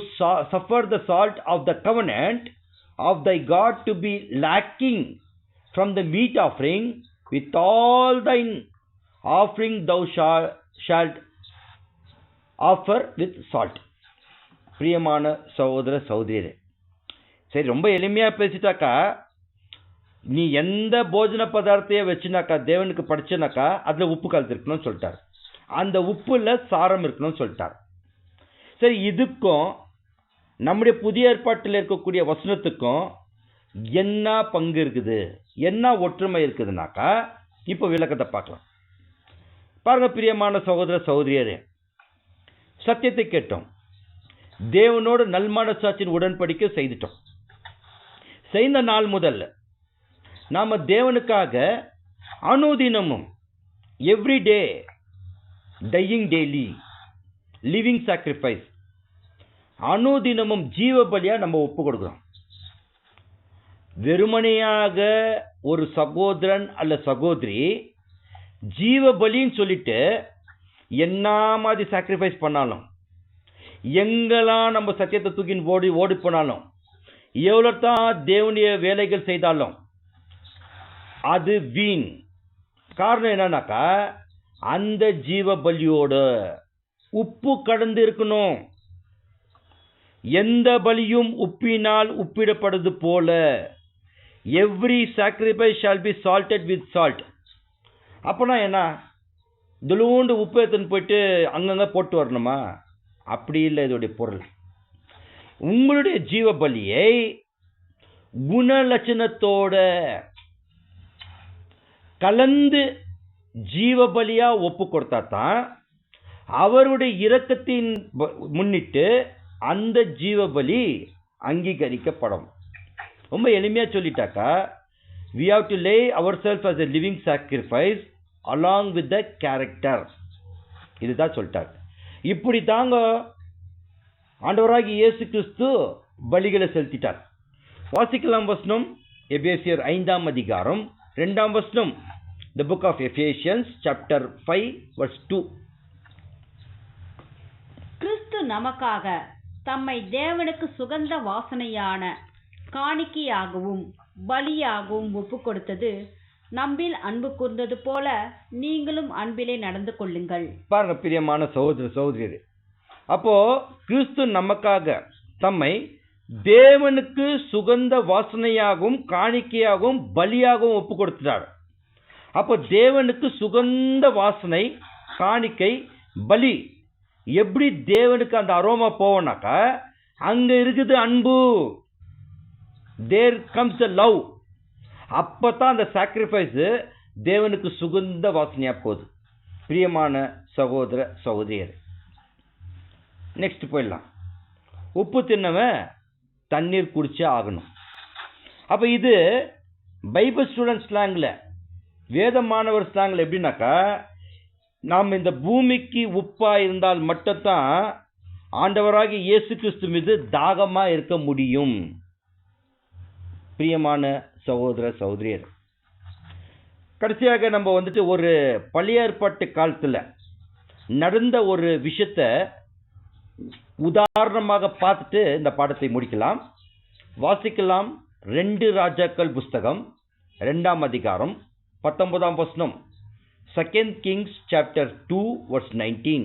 suffer the salt of the covenant of thy God to be lacking from the meat offering. With all thine offering thou shalt offer with salt. பிரியமான சகோதர சகோதரியரே, சரி ரொம்ப எளிமையா பேசிட்டாக்கா, நீ எந்த போஜன பதார்த்தையே வச்சுனாக்கா தேவனுக்கு படிச்சுனாக்கா அதுல உப்பு கலந்துருக்கணும்னு சொல்லிட்டார். அந்த உப்புல சாரம் இருக்கணும்னு சொல்லிட்டார். சரி, இதுக்கும் நம்முடைய புதிய ஏற்பாட்டில் இருக்கக்கூடிய வசனத்துக்கும் என்ன பங்கு இருக்குது, என்ன ஒற்றுமை இருக்குதுனாக்கா, இப்போ விளக்கத்தை பார்க்கலாம். பாருங்க பிரியமான சகோதர சகோதரியரே, சத்தியத்தை கேட்டோம், தேவனோடு நல்மனசாட்சியின் உடன்படிக்கை செய்துட்டோம். செய்த நாள் முதல் நாம தேவனுக்காக அனுதினமும் every day dying daily living sacrifice, அனுதினமும் ஜீவ பலியா நம்ம ஒப்பு கொடுக்கிறோம். வெறுமனையாக ஒரு சகோதரன் அல்ல சகோதரி ஜீவ பலின்னு சொல்லிட்டு என்ன மாதிரி சாக்ரிஃபைஸ் பண்ணாலும், எங்கெல்லாம் நம்ம சத்தியத்தை தூக்கி ஓடி போனாலும், எவ்வளோ தான் தேவனுடைய வேலைகள் செய்தாலும் அது வீண். காரணம் என்னன்னாக்கா, அந்த ஜீவ பலியோடு உப்பு கடந்து இருக்கணும். எந்த பலியும் உப்பினால் உப்பிடப்படுவது போல every sacrifice shall be salted with salt. அப்போனா என்ன, துளூண்டு உப்பு எடுத்துன்னு போயிட்டு அங்கங்கே போட்டு வரணுமா? அப்படி இல்லை இதோடைய பொருள். உங்களுடைய ஜீவ பலியை குணலட்சணத்தோட கலந்து ஜீவ பலியா ஒப்பு கொடுத்தா தான் அவருடைய இரக்கத்தின் முன்னிட்டு அந்த ஜீவ பலி அங்கீகரிக்கப்படும். ரொம்ப எளிமையா சொல்லிட்டாக்கா, we have to lay ourselves as a living sacrifice along with the character. இதுதான் சொல்லிட்டார். இப்படி தாங்க ஆண்டவராகி இயேசு கிறிஸ்து பலிகளை செலுத்திட்டார். வாசிக்கலாம் வசனம், எபேசியர் 5ஆம் அதிகாரம் 2ஆம் வசனம். The book of Ephesians chapter 5 verse 2. கிறிஸ்து நமக்காக தம்மை தேவனுக்கு சுகந்த வாசனையான காணிக்கையாகவும் பலியாகவும் ஒப்பு கொடுத்தது நம்பில் அன்பு கூர்ந்தது போல நீங்களும் அன்பிலே நடந்து கொள்ளுங்கள். பாருங்க பிரியமான சகோதர சகோதரியரே, அப்போ கிறிஸ்து நமக்காக தம்மை தேவனுக்கு சுகந்த வாசனையாகவும் காணிக்கையாகவும் பலியாகவும் ஒப்பு கொடுத்தார். அப்போ தேவனுக்கு சுகந்த வாசனை, காணிக்கை, பலி. எப்படி தேவனுக்கு அந்த அரோமா போவோம்னாக்கா, அங்க இருக்குது அன்பு. There comes the love. அப்பதான் அந்த சாக்ரிஃபைஸ் தேவனுக்கு சுகந்த வாசனையா போகுது. பிரியமான சகோதர சகோதரியர், நெக்ஸ்ட் போயிடலாம். உப்பு தின்னவன் தண்ணீர் குடிச்சே ஆகணும். அப்ப இது பைபிள் ஸ்டூடெண்ட் ஸ்லாங்ல, வேத மாணவர் ஸ்லாங்ல எப்படின்னாக்கா, நாம் இந்த பூமிக்கு உப்பா இருந்தால் மட்டும்தான் ஆண்டவராகிய இயேசு கிறிஸ்து மீது தாகமா இருக்க முடியும். பிரியமான சகோதர சகோதரியர், கடைசியாக நம்ம ஒரு பழைய ஏற்பாட்டு காலத்துல நடந்த ஒரு விஷயத்த உதாரணமாக பார்த்துட்டு இந்த பாடத்தை முடிக்கலாம். வாசிக்கலாம். 2 ராஜாக்கள் புஸ்தகம் 2ஆம் அதிகாரம் 19ஆம் வசனம். 2 Kings chapter 2 verse 19.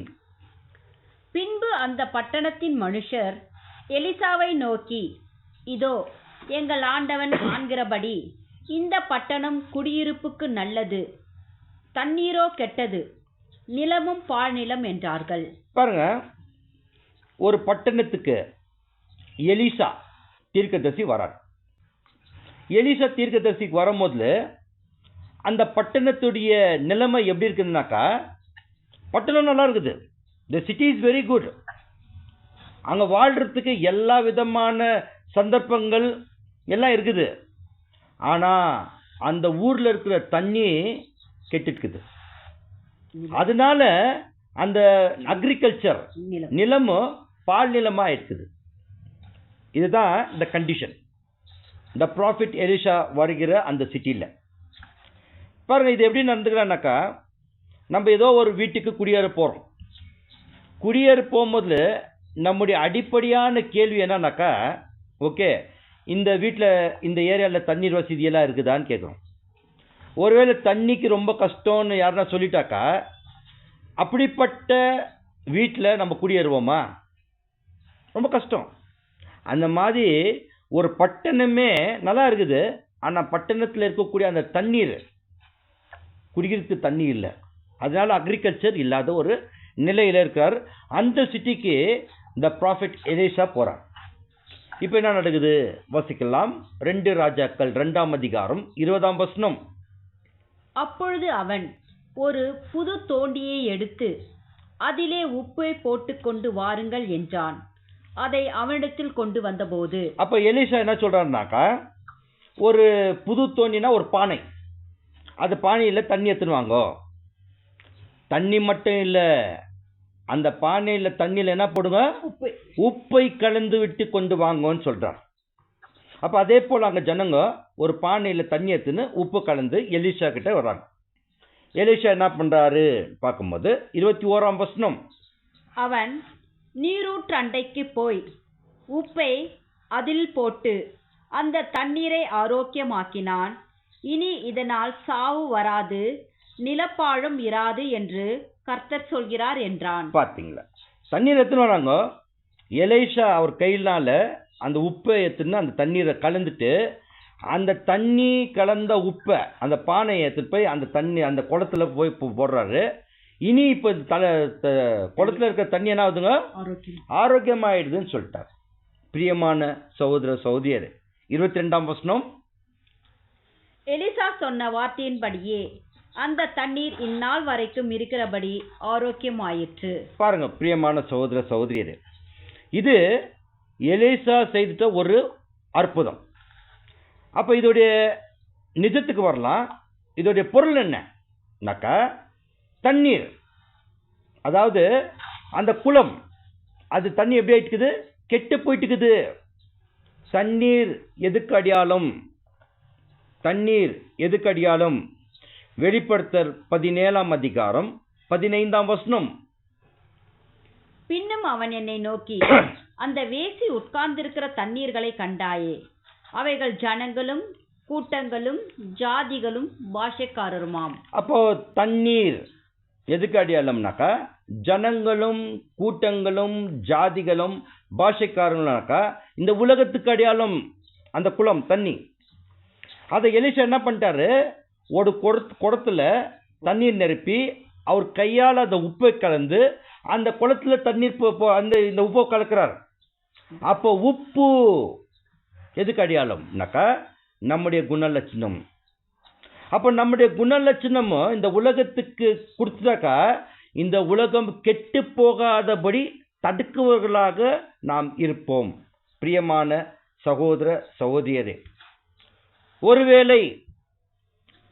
பின்பு அந்த பட்டணத்தின் மனுஷர் எலிசாவை நோக்கி, இதோ எங்கள் ஆண்டவன் காண்கிறபடி இந்த பட்டணம் குடியிருப்புக்கு நல்லது, தண்ணீரோ கெட்டது, நிலமும் பாழ்நிலம் என்றார்கள். பாருங்க, ஒரு பட்டணத்துக்கு எலிசா தீர்க்கதரிசி வரார். எலிசா தீர்க்கதரிசிக்கு வரும்போது அந்த பட்டணத்துடைய நிலைமை எப்படி இருக்குதுனாக்கா, பட்டணம் நல்லா இருக்குது, the city is very good, அங்க வாழ்றதுக்கு எல்லா விதமான சந்தர்ப்பங்கள் எல்லாம் இருக்குது. ஆனா அந்த ஊர்ல இருக்கிற தண்ணி கெட்டுக்குது. அதனால அந்த அக்ரிகல்ச்சர் நிலமும் பால் நிலமா இருக்குது. இதுதான் இந்த கண்டிஷன். இந்த ப்ராஃபிட் எலிஷா வருகிற அந்த சிட்டியில் பாருங்க, இது எப்படி நடந்துக்கிறான்னாக்கா, நம்ம ஏதோ ஒரு வீட்டுக்கு குடியேற போறோம். குடியேற போகும்போது நம்முடைய அடிப்படையான கேள்வி என்னன்னாக்கா, ஓகே, இந்த வீட்டில் இந்த ஏரியாவில் தண்ணீர் வசதி எல்லாம் இருக்குதான்னு கேட்குறோம். ஒருவேளை தண்ணிக்கு ரொம்ப கஷ்டம்னு யாருன்னா சொல்லிட்டாக்கா, அப்படிப்பட்ட வீட்டில் நம்ம குடியேறுவோமா? ரொம்ப கஷ்டம். அந்த மாதிரி ஒரு பட்டணமே நல்லா இருக்குது, ஆனால் பட்டணத்தில் இருக்கக்கூடிய அந்த தண்ணீர், குடிக்கிறதுக்கு தண்ணி இல்லை, அதனால அக்ரிகல்ச்சர் இல்லாத ஒரு நிலையில் இருக்கிறார். அந்த சிட்டிக்கு இந்த ப்ராஃபிட் எலிசா போறார். இப்போ என்ன நடக்குது வாசிக்கலாம். 2 ராஜாக்கள் 2ஆம் அதிகாரம் 20ஆம் வசனம். அப்பொழுது அவன் ஒரு புது தோண்டியை எடுத்து அதிலே உப்பை போட்டுக்கொண்டு வாருங்கள் என்றான். அதை அவனிடத்தில் கொண்டு வந்தபோது, அப்ப எலிசா என்ன சொல்றாருனாக்கா, ஒரு புது தோண்டினா ஒரு பானை, அது பானையில தண்ணி எடுத்துன்னு வாங்கோ. தண்ணி மட்டும் இல்ல, அந்த பானையில தண்ணியில என்ன போடுங்க, உப்பை கலந்து விட்டு கொண்டு வாங்கன்னு சொல்றார். அப்ப அதே போல அங்க ஜனங்க ஒரு பானையில தண்ணி எடுத்துன்னு உப்பு கலந்து எலிசா கிட்ட வர்றாங்க. எலிசா என்ன பண்றாரு பார்க்கும்போது 21ஆம் வசனம். அவன் நீரூற்று அண்டைக்கு போய் உப்பை அதில் போட்டு அந்த தண்ணீரை ஆரோக்கியமாக்கினான். இனி இதனால் சாவு வராது, நிலப்பாழும் இராது என்று கர்த்தர் சொல்கிறார் என்றான். பாத்தீங்களா, தண்ணீர் எடுத்துன்னு வராங்க. எலிசா அவர் கையினால அந்த உப்பை எடுத்துன்னு அந்த தண்ணீரை கலந்துட்டு, அந்த தண்ணி கலந்த உப்பை அந்த பானையை எடுத்துட்டு போய் அந்த தண்ணி அந்த குளத்துல போய் போடுறாரு. இனி இப்ப குளத்துல இருக்கிற தண்ணி என்ன ஆகுதுங்க, ஆரோக்கியமாயிடுதுன்னு சொல்லிட்டார். பிரியமான சகோதர சகோதரியர், 22ஆம் வசனம். எலிசா சொன்ன வார்த்தையின்படியே அந்த தண்ணீர் இந்நாள் வரைக்கும் இருக்கிறபடி ஆரோக்கியமாயிற்று. பாருங்க பிரியமான சகோதர சகோதரியர், இது எலிசா செய்துட்ட ஒரு அற்புதம். அப்ப இதோடைய நிஜத்துக்கு வரலாம். இதோடைய பொருள் என்னன்னாக்கா, தண்ணீர், அதாவது அந்த குளம், அது தண்ணி எப்படி ஆயிட்டுக்குது? கெட்டு போயிட்டுக்குது. தண்ணீர் எதுக்கு அடையாளம்? தண்ணீர் எதுக்கு அடையாளம்? வெளிப்படுத்தல் 17ஆம் அதிகாரம் 15ஆம் வசனம். பின்னும் அவன் என்னை நோக்கி, அந்த வேசி உட்கார்ந்திருக்கிற தண்ணீர்களை கண்டாயே, அவைகள் ஜனங்களும் கூட்டங்களும் ஜாதிகளும் பாஷைக்காரருமாம். அப்போ தண்ணீர் எதுக்கு அடையாளம்னாக்கா, ஜனங்களும் கூட்டங்களும் ஜாதிகளும் பாஷைக்காரங்களாக்கா, இந்த உலகத்துக்கு அடையாளம் அந்த குளம் தண்ணி. அதை எலிசா என்ன பண்ணிட்டாரு? ஒரு குடத்துல தண்ணீர் நிரப்பி அவர் கையால் அந்த உப்பை கலந்து அந்த குளத்துல தண்ணீர் அந்த இந்த உப்பை கலக்கிறார். அப்போ உப்பு எதுக்கு அடையாளம்னாக்கா, நம்முடைய குணலட்சணம். அப்போ நம்முடைய குணலட்சணமும் இந்த உலகத்துக்கு கொடுத்தாக்கா, இந்த உலகம் கெட்டு போகாதபடி தடுக்குவர்களாக நாம் இருப்போம். பிரியமான சகோதர சகோதரியரே, ஒருவேளை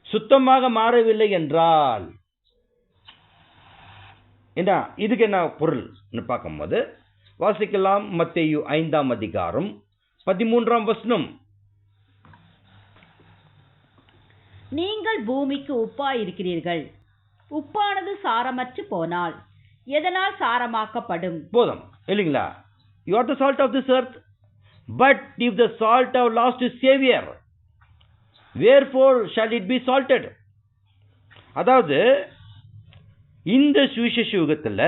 சுத்தமாக மாறவில்லை என்றால் என்ன, இதுக்கு என்ன பொருள் பார்க்கும்போது வாசிக்கலாம். மத்தேயு 5ஆம் அதிகாரம் 13ஆம் வசனம். நீங்கள் பூமிக்கு உப்பாய் இருக்கிறீர்கள். உப்பானது சாரமற்று போனால் எதனால் சாரமாக்கப்படும்? போதும் இல்லைங்களா? You are the salt of this earth. But if the salt have lost its savior, wherefore shall it be salted? அதாவது இந்த சுவிசேஷ யுகத்தில்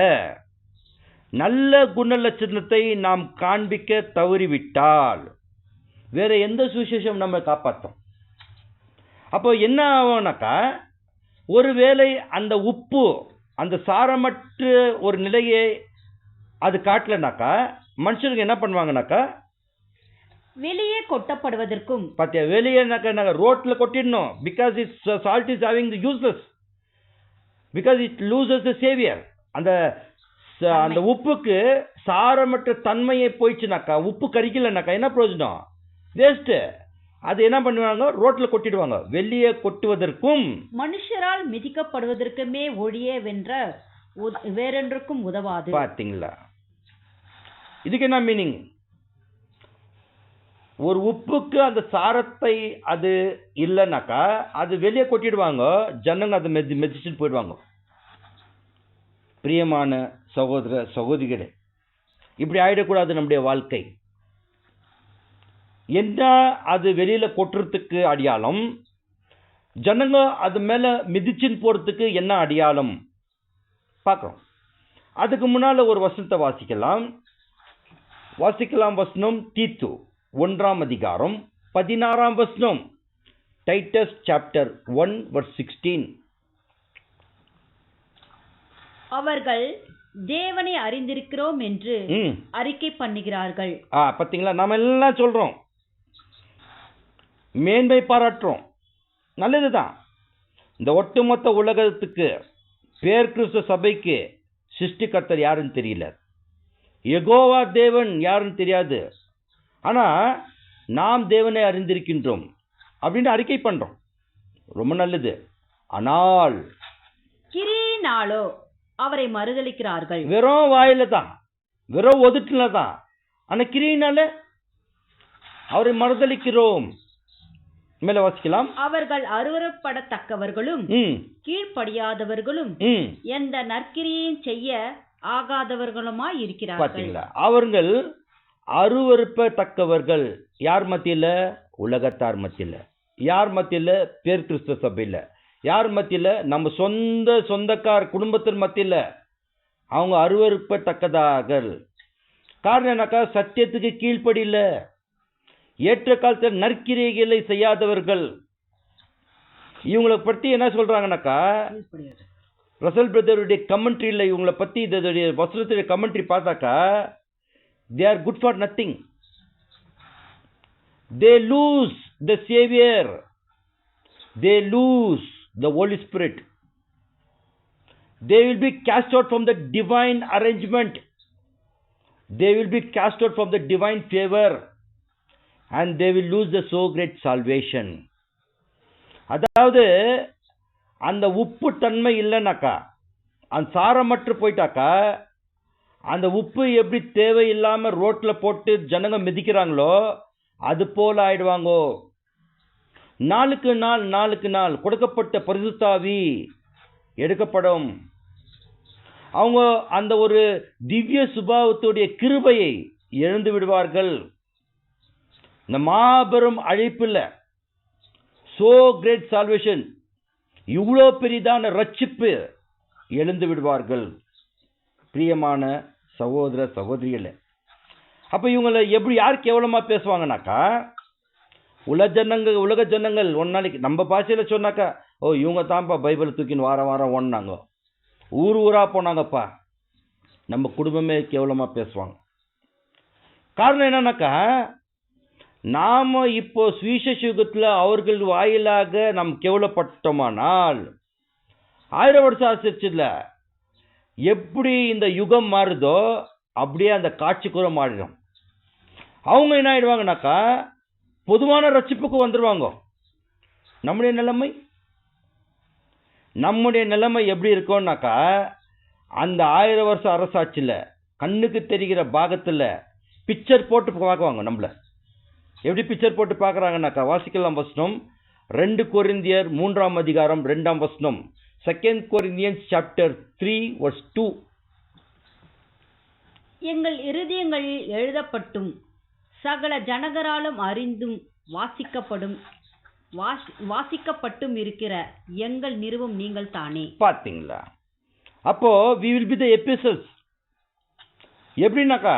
நல்ல குணலட்சணத்தை நாம் காண்பிக்க தவறிவிட்டால் வேற எந்த சுவிசேஷம் நம்ம காப்பாற்றும்? அப்போ என்ன ஆகும்னாக்கா, ஒருவேளை அந்த உப்பு அந்த சாரமற்ற ஒரு நிலையை அது காட்டலனாக்கா, மனுஷனுக்கு என்ன பண்ணுவாங்கனாக்கா, வெளியே கொட்டப்படுவதற்கும், பார்த்தியா, வெளியே ரோட்ல கொட்டிடணும். Because it's salt is having the useless, because it loses the savour. அந்த உப்புக்கு சாரமற்ற தன்மையை போயிடுச்சுனாக்கா, உப்பு கரிக்கலனாக்கா என்ன பிரயோஜனம்? வேஸ்ட். அது என்ன பண்ணுவாங்க? ரோட்ல கொட்டிடுவாங்க. வெளியே கொட்டுவதற்கும் மனுஷரால் மிதிக்கப்படுவதற்குமே ஒழிய வென்ற வேறொன்றுக்கும் உதவாது. பாத்தீங்களா? இதுக்கு என்ன மீனிங்? ஒரு உப்புக்கு அந்த சாரத்தை அது இல்லைனாக்கா அது வெளியே கொட்டிடுவாங்க, ஜனங்க அதை மெதிச்சுட்டு போயிடுவாங்க. பிரியமான சகோதர சகோதரிகளே, இப்படி ஆயிடக்கூடாது நம்முடைய வாழ்க்கை. என்ன அது வெளியில கொட்டுறதுக்கு அடையாளம்? ஜனங்க அது மேல மிதிச்சுன்னு போறதுக்கு என்ன அடையாளம் பார்க்கிறோம். அதுக்கு முன்னால ஒரு வசனத்தை வாசிக்கலாம். வசனம் தீத்து 1ஆம் அதிகாரம் 16ஆம் வசனம். Titus chapter 1 verse 16. அவர்கள் தேவனை அறிந்திருக்கிறோம் என்று அறிக்கை பண்ணுகிறார்கள். பாத்தீங்களா? நாம எல்லாம் சொல்றோம், மேன்மை பாராட்டுறோம், நல்லதுதான். இந்த ஒட்டுமொத்த உலகத்துக்கு பேர் கிறிஸ்துவ சபைக்கு சிருஷ்டிகர்த்தர் யாருன்னு தெரியல, யெகோவா தேவன் யாருன்னு தெரியாது. ஆனா நாம் தேவனை அறிந்திருக்கின்றோம் அப்படின்னு அறிக்கை பண்றோம். ரொம்ப நல்லது. ஆனால் கிரியினாலோ அவரை மறுதலிக்கிறார்கள். வெறும் வாயில தான், வெறும் ஒதுட்டுல தான், ஆனா கிரியினால அவரை மறுதலிக்கிறோம். மேல வாசிக்கலாம். அவர்கள் அருவருப்படத்தக்கவர்களும் கீழ்ப்படியாதவர்களும் எந்த நற்கிரியையும் செய்ய ஆகாதவர்களுமாய் இருக்கிறார்கள். அவர்கள் அருவருப்பத்தக்கவர்கள் யார் மத்தியில? உலகத்தார் மத்தியில. யார் மத்தியில? பேர் கிறிஸ்துவ சபையில. யார் மத்தியில? நம்ம சொந்தக்கார் குடும்பத்தின் மத்தியில. அவங்க அருவருப்பத்தக்கதார்கள். காரணம் என்னக்கா? சத்தியத்துக்கு கீழ்ப்படியில, ஏற்ற காலத்தில் நற்கிரியைகளை செய்யாதவர்கள். இவங்களை பற்றி என்ன சொல்றாங்கன்னாக்கா, ரசல் பிரதருடைய கமெண்ட்ரியில் இவங்களை பத்தி இதோடைய வசனத்துடைய கமெண்ட்ரி பார்த்தாக்கா, they are good for nothing. They lose the Savior. They lose the Holy Spirit. They will be cast out from the divine arrangement. They will be cast out from the divine favor. And they will lose the so great salvation. அதாவது அந்த உப்பு தன்மை இல்லைனாக்கா, அந்த சாரமற்று போயிட்டாக்கா, அந்த உப்பு எப்படி தேவையில்லாம ரோட்ல போட்டு ஜனங்க மிதிக்கிறாங்களோ அது போல ஆயிடுவாங்கோ. நாளுக்கு நாள் கொடுக்கப்பட்ட பரிசுத்தாவி எடுக்கப்படும். அவங்க அந்த ஒரு திவ்ய சுபாவத்துடைய கிருபையை இழந்து விடுவார்கள். இந்த மாபெரும் அழைப்புல சோ கிரேட் சால்வேஷன், இவ்வளோ பெரிதான ரட்சிப்பு எழுந்து விடுவார்கள். பிரியமான சகோதர சகோதரிகளே, அப்ப இவங்களை எப்படி யார் கேவலமா பேசுவாங்கனாக்கா, உலக ஜனங்கள் ஒரு நாளைக்கு நம்ம பாஷையில சொன்னாக்கா, ஓ இவங்க தான்ப்பா பைபிளை தூக்கின்னு வாரம் ஓடினாங்க, ஊரா போனாங்கப்பா, நம்ம குடும்பமே கேவலமா பேசுவாங்க. காரணம் என்னன்னாக்கா, நாம இப்போ சுவிசேஷ யுகத்துல அவர்கள் வாயிலாக நாம் கேவலப்பட்டோமானால் 1000 வருஷம் ஆசிரியல எப்படி இந்த யுகம் மாறுதோ அப்படியே அந்த காட்சி கூட மாறிடும். அவங்க என்ன ஆயிடுவாங்கனாக்கா பொதுவான ரட்சிப்புக்கு வந்துடுவாங்க. நம்முடைய நிலைமை எப்படி இருக்கும்னாக்கா, அந்த 1000 வருஷம் அரசாட்சியில் கண்ணுக்கு தெரிகிற பாகத்தில் பிக்சர் போட்டு பார்க்குவாங்க. நம்மள எப்படி பிக்சர் போட்டு பார்க்குறாங்கனாக்கா, வாசிக்கலாம் வசனம் 2 கொரிந்தியர் 3ஆம் அதிகாரம் 2ஆம் வசனம், 2 Corinthians chapter 3 verse 2. எங்கள் இருதயங்களில் எழுதப்பட்டும் சகல ஜனகராலும் அறிந்தும் வாசிக்கப்பட்டும் இருக்கிற எங்கள் நிறுவம் நீங்கள் தானே. பார்த்தீங்களா? அப்போ we will be the epistles. எப்படின்னாக்கா,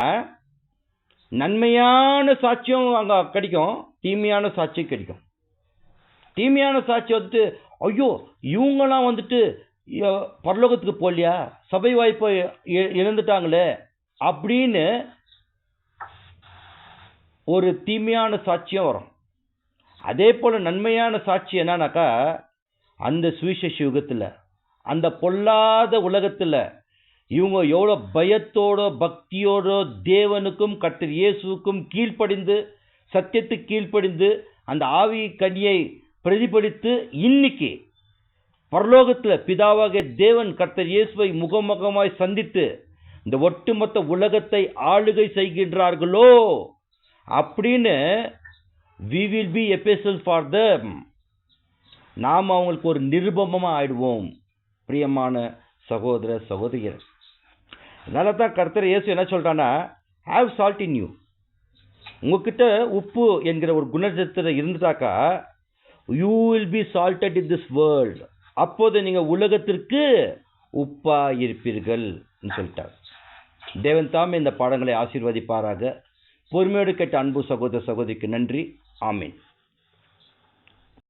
நன்மையான சாட்சியம் அங்க கிடைக்கும், தீமையான சாட்சியம் கிடைக்கும். தீமையான சாட்சியம் வந்துட்டு, ஐயோ இவங்கெல்லாம் வந்துட்டு பரலோகத்துக்கு போகலையா, சபை வாய்ப்பை இழந்துட்டாங்களே அப்படின்னு ஒரு தீமையான சாட்சியம் வரும். அதே போல நன்மையான சாட்சி என்னன்னாக்கா, அந்த சுவிசேஷ யுகத்துல அந்த பொல்லாத உலகத்துல இவங்க எவ்வளோ பயத்தோட பக்தியோட தேவனுக்கும் கர்த்தர் இயேசுவுக்கும் கீழ்ப்படிந்து, சத்தியத்துக்கு கீழ்ப்படிந்து அந்த ஆவி கனியை பிரதிபலித்து இன்னைக்கு பரலோகத்தில் பிதாவாக தேவன் கர்த்தர் இயேசுவை முகமுகமாய் சந்தித்து இந்த ஒட்டுமொத்த உலகத்தை ஆளுகை செய்கின்றார்களோ அப்படின்னு we will be epistles for them. நாம் அவங்களுக்கு ஒரு நிருபமா ஆயிடுவோம். பிரியமான சகோதர சகோதரிகள், அதனால தான் கர்த்தர் இயேசு என்ன சொல்றான்னா, have salt in you. உங்ககிட்ட உப்பு என்கிற ஒரு குணநலத்தில் இருந்துட்டாக்கா, you will be salted in this world. அப்போது நீங்க உலகத்திற்கு உப்பா இருப்பீர்கள் சொல்லிட்டார். தேவன் தாமே இந்த பாடங்களை ஆசீர்வதிப்பாராக. பொறுமையோடு கேட்ட அன்பு சகோதர சகோதரிக்கு நன்றி. ஆமீன்.